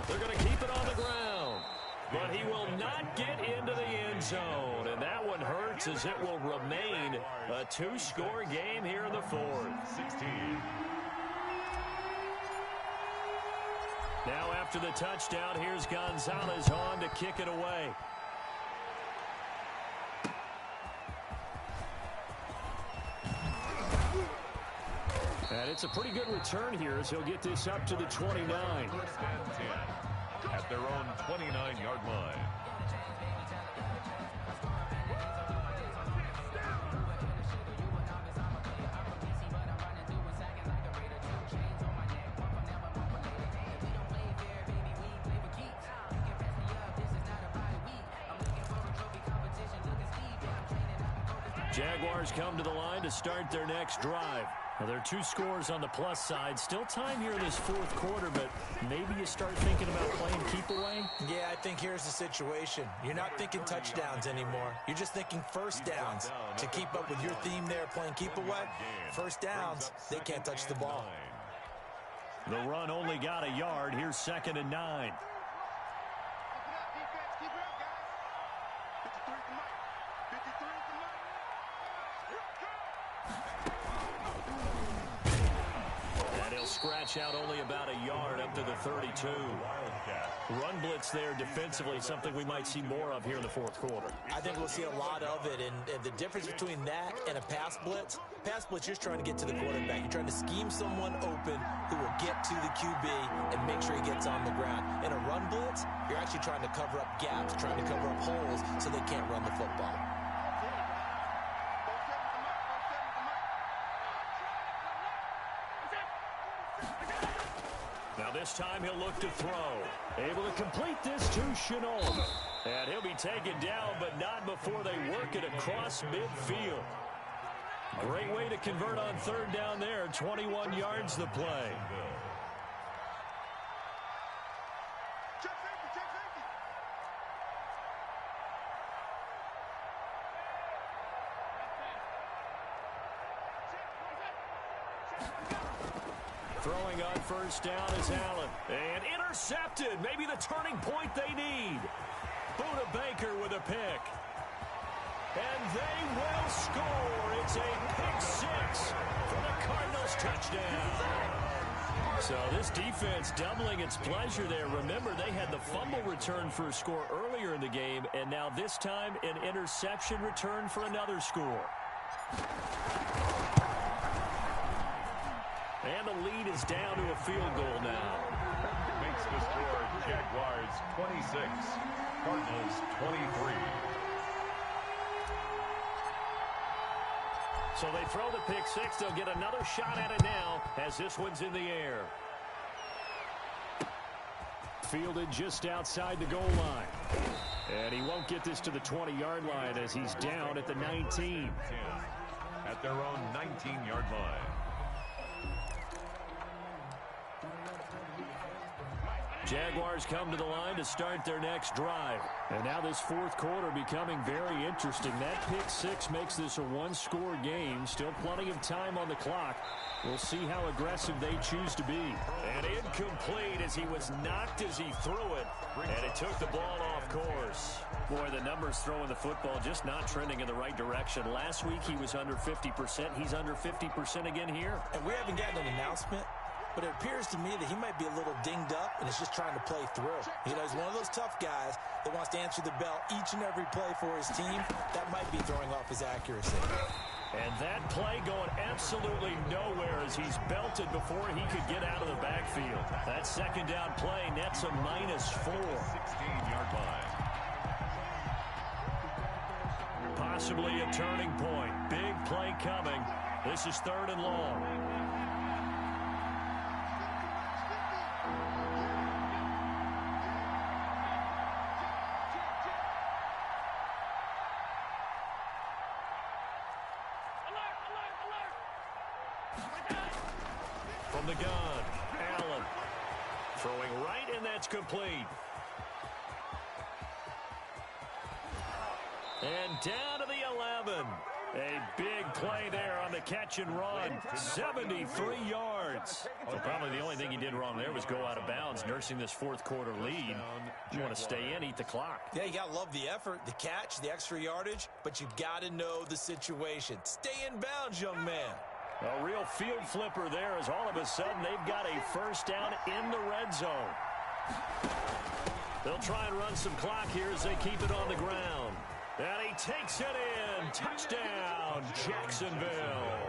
They're going to keep it on the ground. But he will not get into the end zone. And that one hurts as it will remain a 2-score game here in the 4th. 16. Now after the touchdown, here's Gonzalez on to kick it away. And it's a pretty good return here as he'll get this up to the 29. 1st and 10 at their own 29-yard line. Jaguars come to the line to start their next drive. Now, there are 2 scores on the plus side. Still time here in this 4th quarter, but maybe you start thinking about playing keep away? Yeah, I think here's the situation. You're not thinking touchdowns anymore. You're just thinking first downs. To keep up with your theme there, playing keep away, first downs, they can't touch the ball. The run only got a yard. Here's 2nd and 9. they'll scratch out only about a yard up to the 32. Run blitz there defensively, something we might see more of here in the fourth quarter. I think we'll see a lot of it, and the difference between that and a pass blitz, you're just trying to get to the quarterback. You're trying to scheme someone open who will get to the QB and make sure he gets on the ground. In a run blitz, you're actually trying to cover up gaps, trying to cover up holes so they can't run the football. Now this time he'll look to throw. Able to complete this to Chenault. And he'll be taken down, but not before they work it across midfield. Great way to convert on third down there. 21 yards the play. Throwing on first down is Allen. And intercepted. Maybe the turning point they need. Buda Baker with a pick. And they will score. It's a pick six for the Cardinals touchdown. So this defense doubling its pleasure there. Remember, they had the fumble return for a score earlier in the game, and now this time an interception return for another score. And the lead is down to a field goal now. Makes the score Jaguars 26, Cardinals 23. So they throw the pick six. They'll get another shot at it now as this one's in the air. Fielded just outside the goal line. And he won't get this to the 20-yard line as he's down at the 19. At their own 19-yard line. Jaguars come to the line to start their next drive. And now this fourth quarter becoming very interesting. That pick six makes this a one-score game. Still plenty of time on the clock. We'll see how aggressive they choose to be. And incomplete as he was knocked as he threw it. And it took the ball off course. Boy, the numbers throwing the football just not trending in the right direction. Last week he was under 50%. He's under 50% again here. And we haven't gotten an announcement, but it appears to me that he might be a little dinged up and is just trying to play through. You know, he's one of those tough guys that wants to answer the bell each and every play for his team. That might be throwing off his accuracy. And that play going absolutely nowhere as he's belted before he could get out of the backfield. That second down play nets a -4. 16-yard line. Possibly a turning point. Big play coming. This is third and long. From the gun, Allen throwing right, and that's complete. And down to the 11. A big play there on the catch and run. 73 yards. So probably the only thing he did wrong there was go out of bounds, nursing this fourth quarter lead. You want to stay in, eat the clock. Yeah, you got to love the effort, the catch, the extra yardage, but you've got to know the situation. Stay in bounds, young man. A real field flipper there as all of a sudden they've got a first down in the red zone. They'll try and run some clock here as they keep it on the ground. And he takes it in. Touchdown, Jacksonville.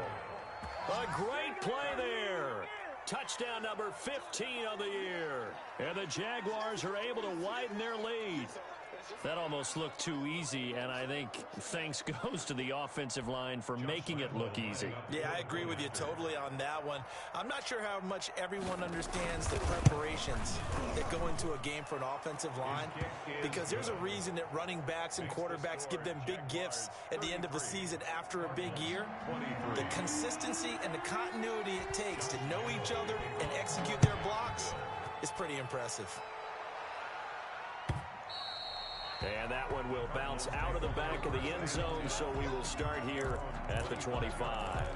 A great play there. Touchdown number 15 of the year. And the Jaguars are able to widen their lead. That almost looked too easy, and I think thanks goes to the offensive line for making it look easy. Yeah, I agree with you totally on that one. I'm not sure how much everyone understands the preparations that go into a game for an offensive line, because there's a reason that running backs and quarterbacks give them big gifts at the end of the season after a big year. The consistency and the continuity it takes to know each other and execute their blocks is pretty impressive. And that one will bounce out of the back of the end zone, so we will start here at the 25.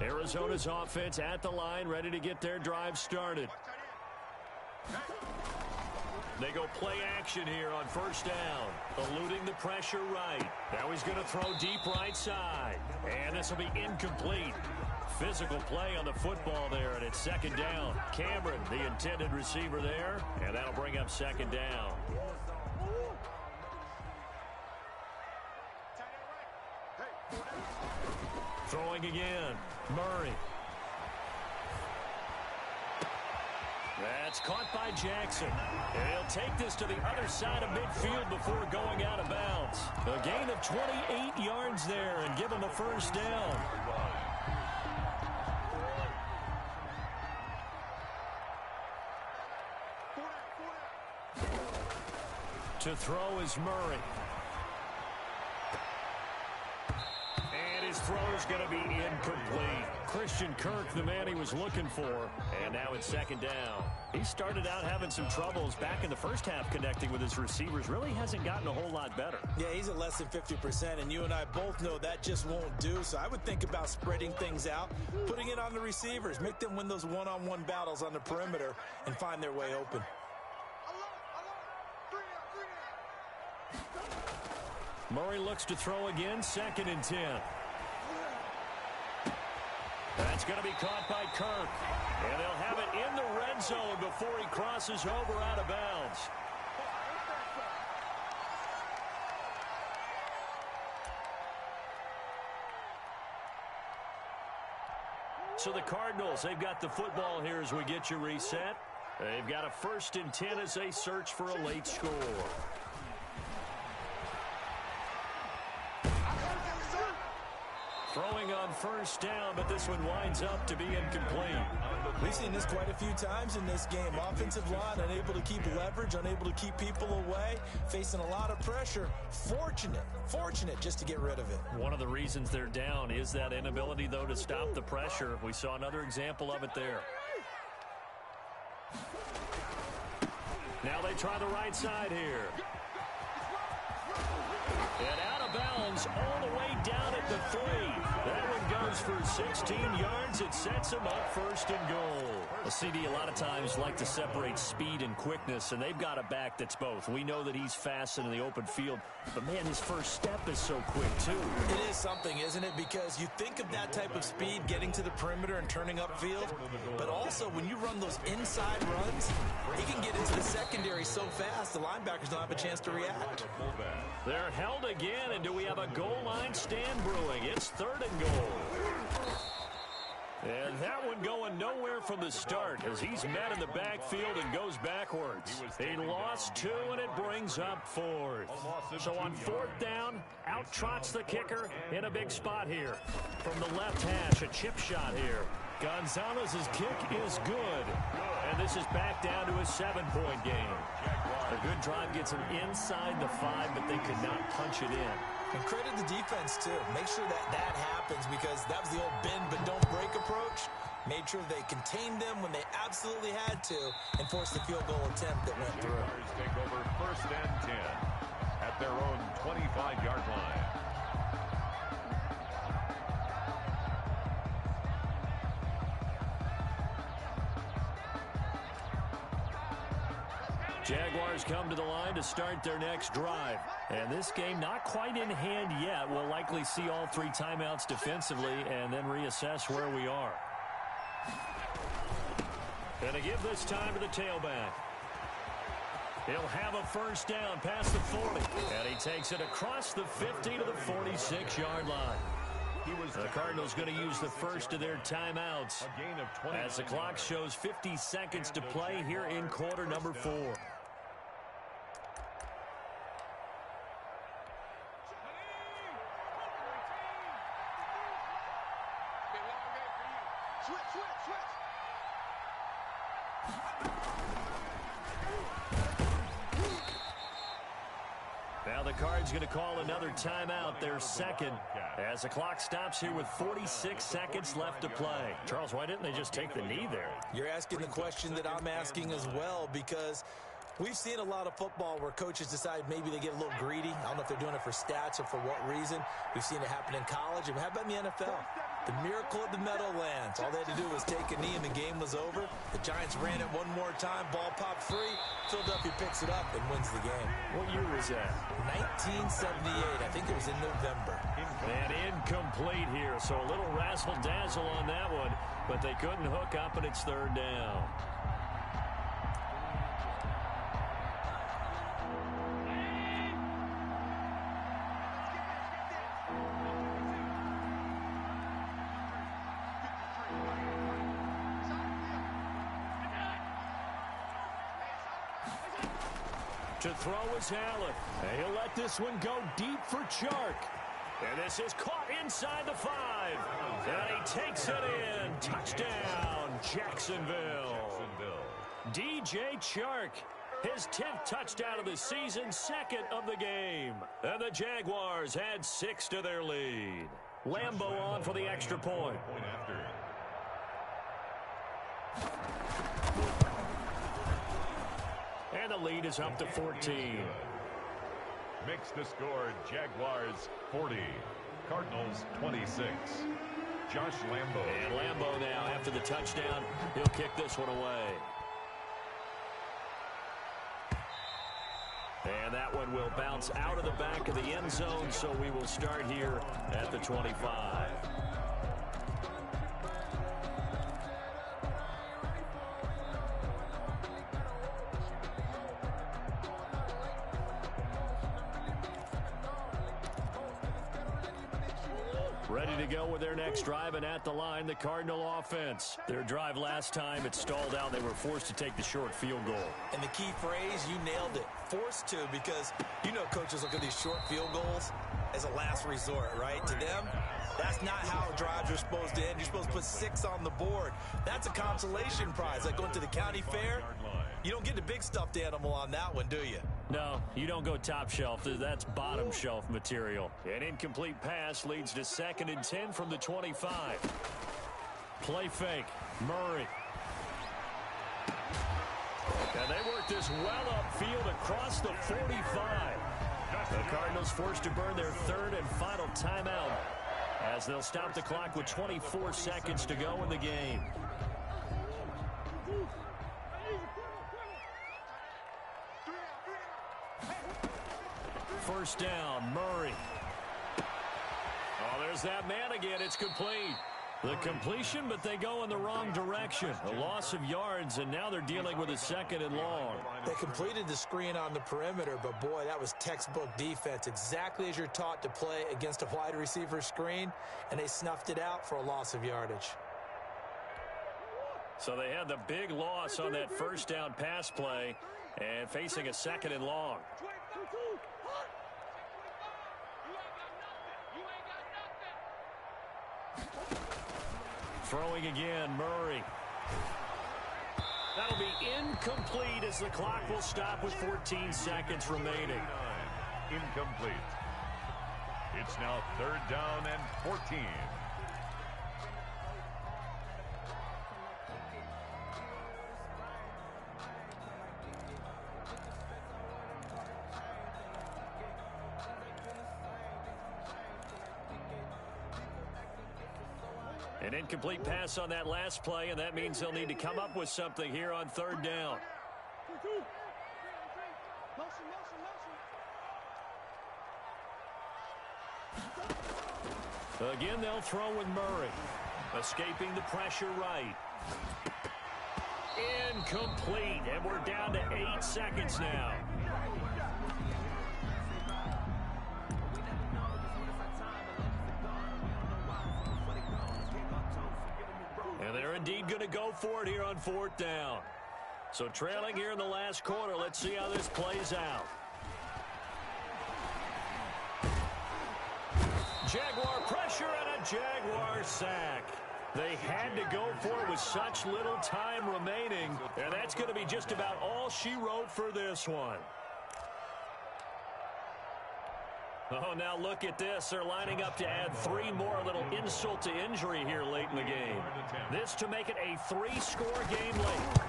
Arizona's offense at the line, ready to get their drive started. They go play action here on first down. Eluding the pressure right. Now he's going to throw deep right side. And this will be incomplete. Physical play on the football there, and it's second down. Cameron, the intended receiver there, and that'll bring up second down. Throwing again. Murray. That's caught by Jackson. And he'll take this to the other side of midfield before going out of bounds. A gain of 28 yards there and give him the first down. To throw is Murray. And his throw is going to be incomplete. Christian Kirk, the man he was looking for. And now it's second down. He started out having some troubles back in the first half connecting with his receivers. Really hasn't gotten a whole lot better. Yeah, he's at less than 50%, and you and I both know that just won't do. So I would think about spreading things out, putting it on the receivers, make them win those one-on-one battles on the perimeter, and find their way open. Murray looks to throw again, 2nd and 10. That's going to be caught by Kirk. And they'll have it in the red zone before he crosses over out of bounds. So the Cardinals, they've got the football here as we get you reset. They've got a 1st and 10 as they search for a late score. Throwing on first down, but this one winds up to be incomplete. We've seen this quite a few times in this game. Offensive line unable to keep leverage, unable to keep people away, facing a lot of pressure. Fortunate just to get rid of it. One of the reasons they're down is that inability, though, to stop the pressure. We saw another example of it there. Now they try the right side here. And out of bounds all the way down at the 3. That one goes for 16 yards. It sets him up 1st and goal. A CD a lot of times like to separate speed and quickness, and they've got a back that's both. We know that he's fast in the open field, but, man, his first step is so quick, too. It is something, isn't it? Because you think of that type of speed getting to the perimeter and turning upfield, but also when you run those inside runs, he can get into the secondary so fast the linebackers don't have a chance to react. They're held again, and do we have a goal line stand brewing? It's 3rd and goal. And that one going nowhere from the start as he's met in the backfield and goes backwards. He lost 2, and it brings up 4th. So on 4th down, out trots the kicker in a big spot here. From the left hash, a chip shot here. Gonzalez's kick is good. And this is back down to a 7-point game. A good drive gets him inside the 5, but they could not punch it in. And credit the defense, too. Make sure that happens because that was the old bend but don't break approach. Made sure they contained them when they absolutely had to and forced the field goal attempt that went through. Take over 1st and 10 at their own 25-yard line. Jaguars come to the line to start their next drive. And this game not quite in hand yet. We'll likely see all 3 timeouts defensively and then reassess where we are. Going to give this time to the tailback. He'll have a 1st down past the 40. And he takes it across the 50 to the 46-yard line. The Cardinals going to use the first of their timeouts as the clock shows 50 seconds to play here in quarter number 4. Now the Cards going to call another timeout, their 2nd, as the clock stops here with 46 seconds left to play. Charles, why didn't they just take the knee there? You're asking the question that I'm asking as well, because we've seen a lot of football where coaches decide maybe they get a little greedy. I don't know if they're doing it for stats or for what reason. We've seen it happen in college, and how about in the NFL? The miracle of the Meadowlands. All they had to do was take a knee and the game was over. The Giants ran it one more time. Ball popped free. Philadelphia picks it up and wins the game. What year was that? 1978. I think it was in November. And incomplete here. So a little razzle-dazzle on that one. But they couldn't hook up, and it's third down. To throw is Allen. And he'll let this one go deep for Chark. And this is caught inside the 5. And he takes it in. Touchdown, Jacksonville. DJ Chark, his 10th touchdown of the season, 2nd of the game. And the Jaguars add 6 to their lead. Lambeau on for the extra point. And the lead is up to 14. Makes the score Jaguars 40, Cardinals 26. Josh Lambeau. And Lambeau now, after the touchdown, he'll kick this one away. And that one will bounce out of the back of the end zone, so we will start here at the 25. Ready to go with their next drive, and at the line, the Cardinal offense. Their drive last time, it stalled out. They were forced to take the short field goal. And the key phrase, you nailed it. Forced to, because you know coaches look at these short field goals as a last resort, right? To them, that's not how drives are supposed to end. You're supposed to put 6 on the board. That's a consolation prize. Like going to the county fair, you don't get the big stuffed animal on that one, do you? No, you don't go top shelf. That's bottom shelf material. An incomplete pass leads to 2nd and 10 from the 25. Play fake. Murray. And they work this well upfield across the 45. The Cardinals forced to burn their 3rd and final timeout as they'll stop the clock with 24 seconds to go in the game. First down, Murray. Oh, there's that man again. It's complete. The completion, but they go in the wrong direction. A loss of yards, and now they're dealing with a 2nd and long. They completed the screen on the perimeter, but boy, that was textbook defense. Exactly as you're taught to play against a wide receiver screen, and they snuffed it out for a loss of yardage. So they had the big loss on that first down pass play and facing a 2nd and long. Throwing again, Murray. That'll be incomplete as the clock will stop with 14 seconds remaining. Incomplete. It's now 3rd down and 14. An incomplete pass on that last play, and that means they'll need to come up with something here on 3rd down. Again, they'll throw with Murray. Escaping the pressure right. Incomplete, and we're down to 8 seconds now. And they're indeed going to go for it here on 4th down. So trailing here in the last quarter, let's see how this plays out. Jaguar pressure and a Jaguar sack. They had to go for it with such little time remaining, and that's going to be just about all she wrote for this one. Oh, now look at this. They're lining up to add 3 more. A little insult to injury here late in the game. This to make it a 3-score game late.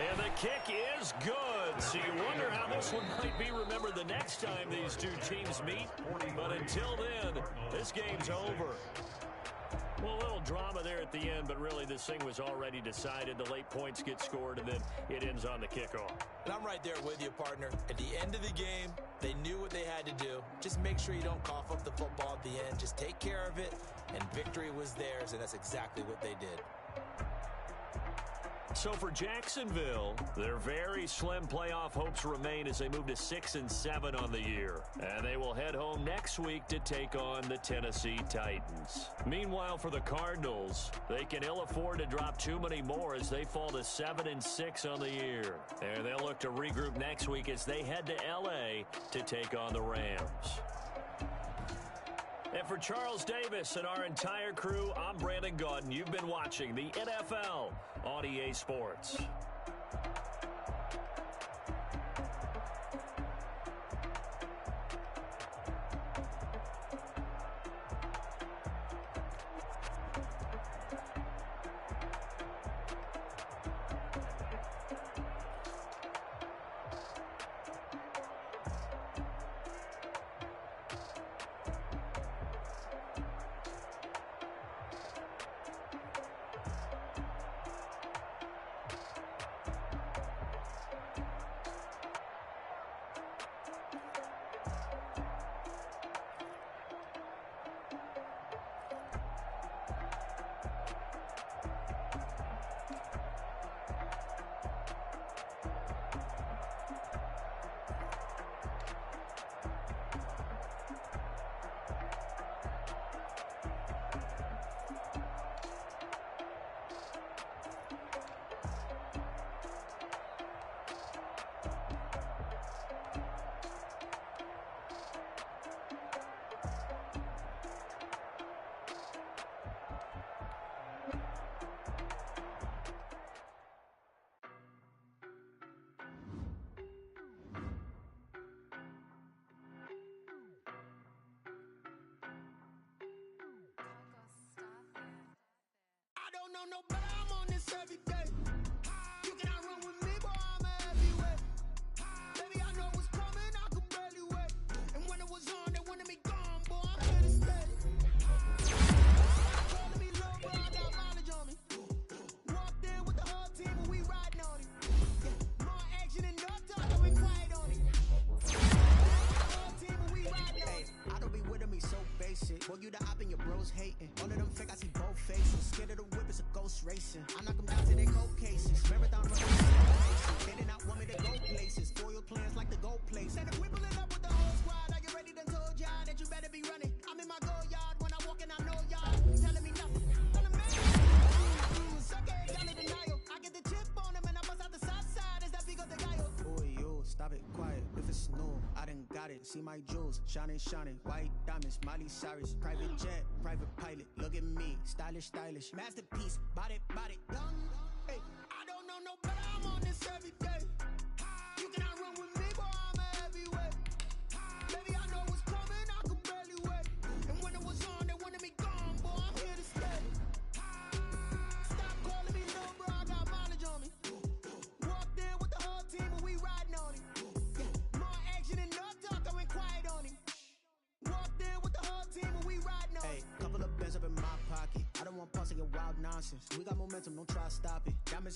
And the kick is good. So you wonder how this one might be remembered the next time these two teams meet. But until then, this game's over. Well, a little drama there at the end, but really this thing was already decided. The late points get scored, and then it ends on the kickoff. And I'm right there with you, partner. At the end of the game, they knew what they had to do. Just make sure you don't cough up the football at the end. Just take care of it, and victory was theirs, and that's exactly what they did. So for Jacksonville, their very slim playoff hopes remain as they move to 6-7 on the year. And they will head home next week to take on the Tennessee Titans. Meanwhile, for the Cardinals, they can ill afford to drop too many more as they fall to 7-6 on the year. And they'll look to regroup next week as they head to L.A. to take on the Rams. And for Charles Davis and our entire crew, I'm Brandon Gaudin. You've been watching the NFL on EA Sports. No, but I'm on this every day. You cannot run with me, boy, I'm a heavyweight. Baby, I know what's coming, I could barely wait. And when it was on, they wanted me gone, boy, I'm here to stay. Stop calling me low, bro, I got mileage on me. Walked in with the whole team, and we riding on it. Yeah, more action and no talk, and we quiet on it. The whole team, and we riding on it. I don't be with me so basic. Boy, you the op and your bros hating. All of them fake, I see both faces. Scared of the whip, it's a ghost racing. I knock them down to their cold cases. Marathon running, they did not want me to go places. Foil plans like the gold place. Said if we pulling up with the whole squad, I get ready to told y'all that you better be running. I'm in my go yard when I walk in, I know y'all telling me nothing. On the man, suck it, y'all in denial. I get the chip on them and I bust out the south side. Is that big of the guy? Boy, yo, stop it, quiet. If it's new, I done got it. See my jewels, shining, shining. White diamonds, Miley Cyrus. Private jet, private pilot. Look at me, stylish, stylish. Masterpiece, body, young. Hey, I don't know no better, I'm on this every day. You cannot run with me, boy, I'm a heavyweight. Baby, I know what's coming, I could barely wait. And when it was on, they wanted me gone, boy, I'm here to stay. Stop calling me low, bro, I got mileage on me. Walked in with the whole team, and we riding on it. Yeah, more action and no talk, I went quiet on it. Walked in with the whole team, and we riding on it. Hey, couple of bands up in my pocket. I don't want pulse to get wild nonsense. We got momentum, don't try to stop it. Diamonds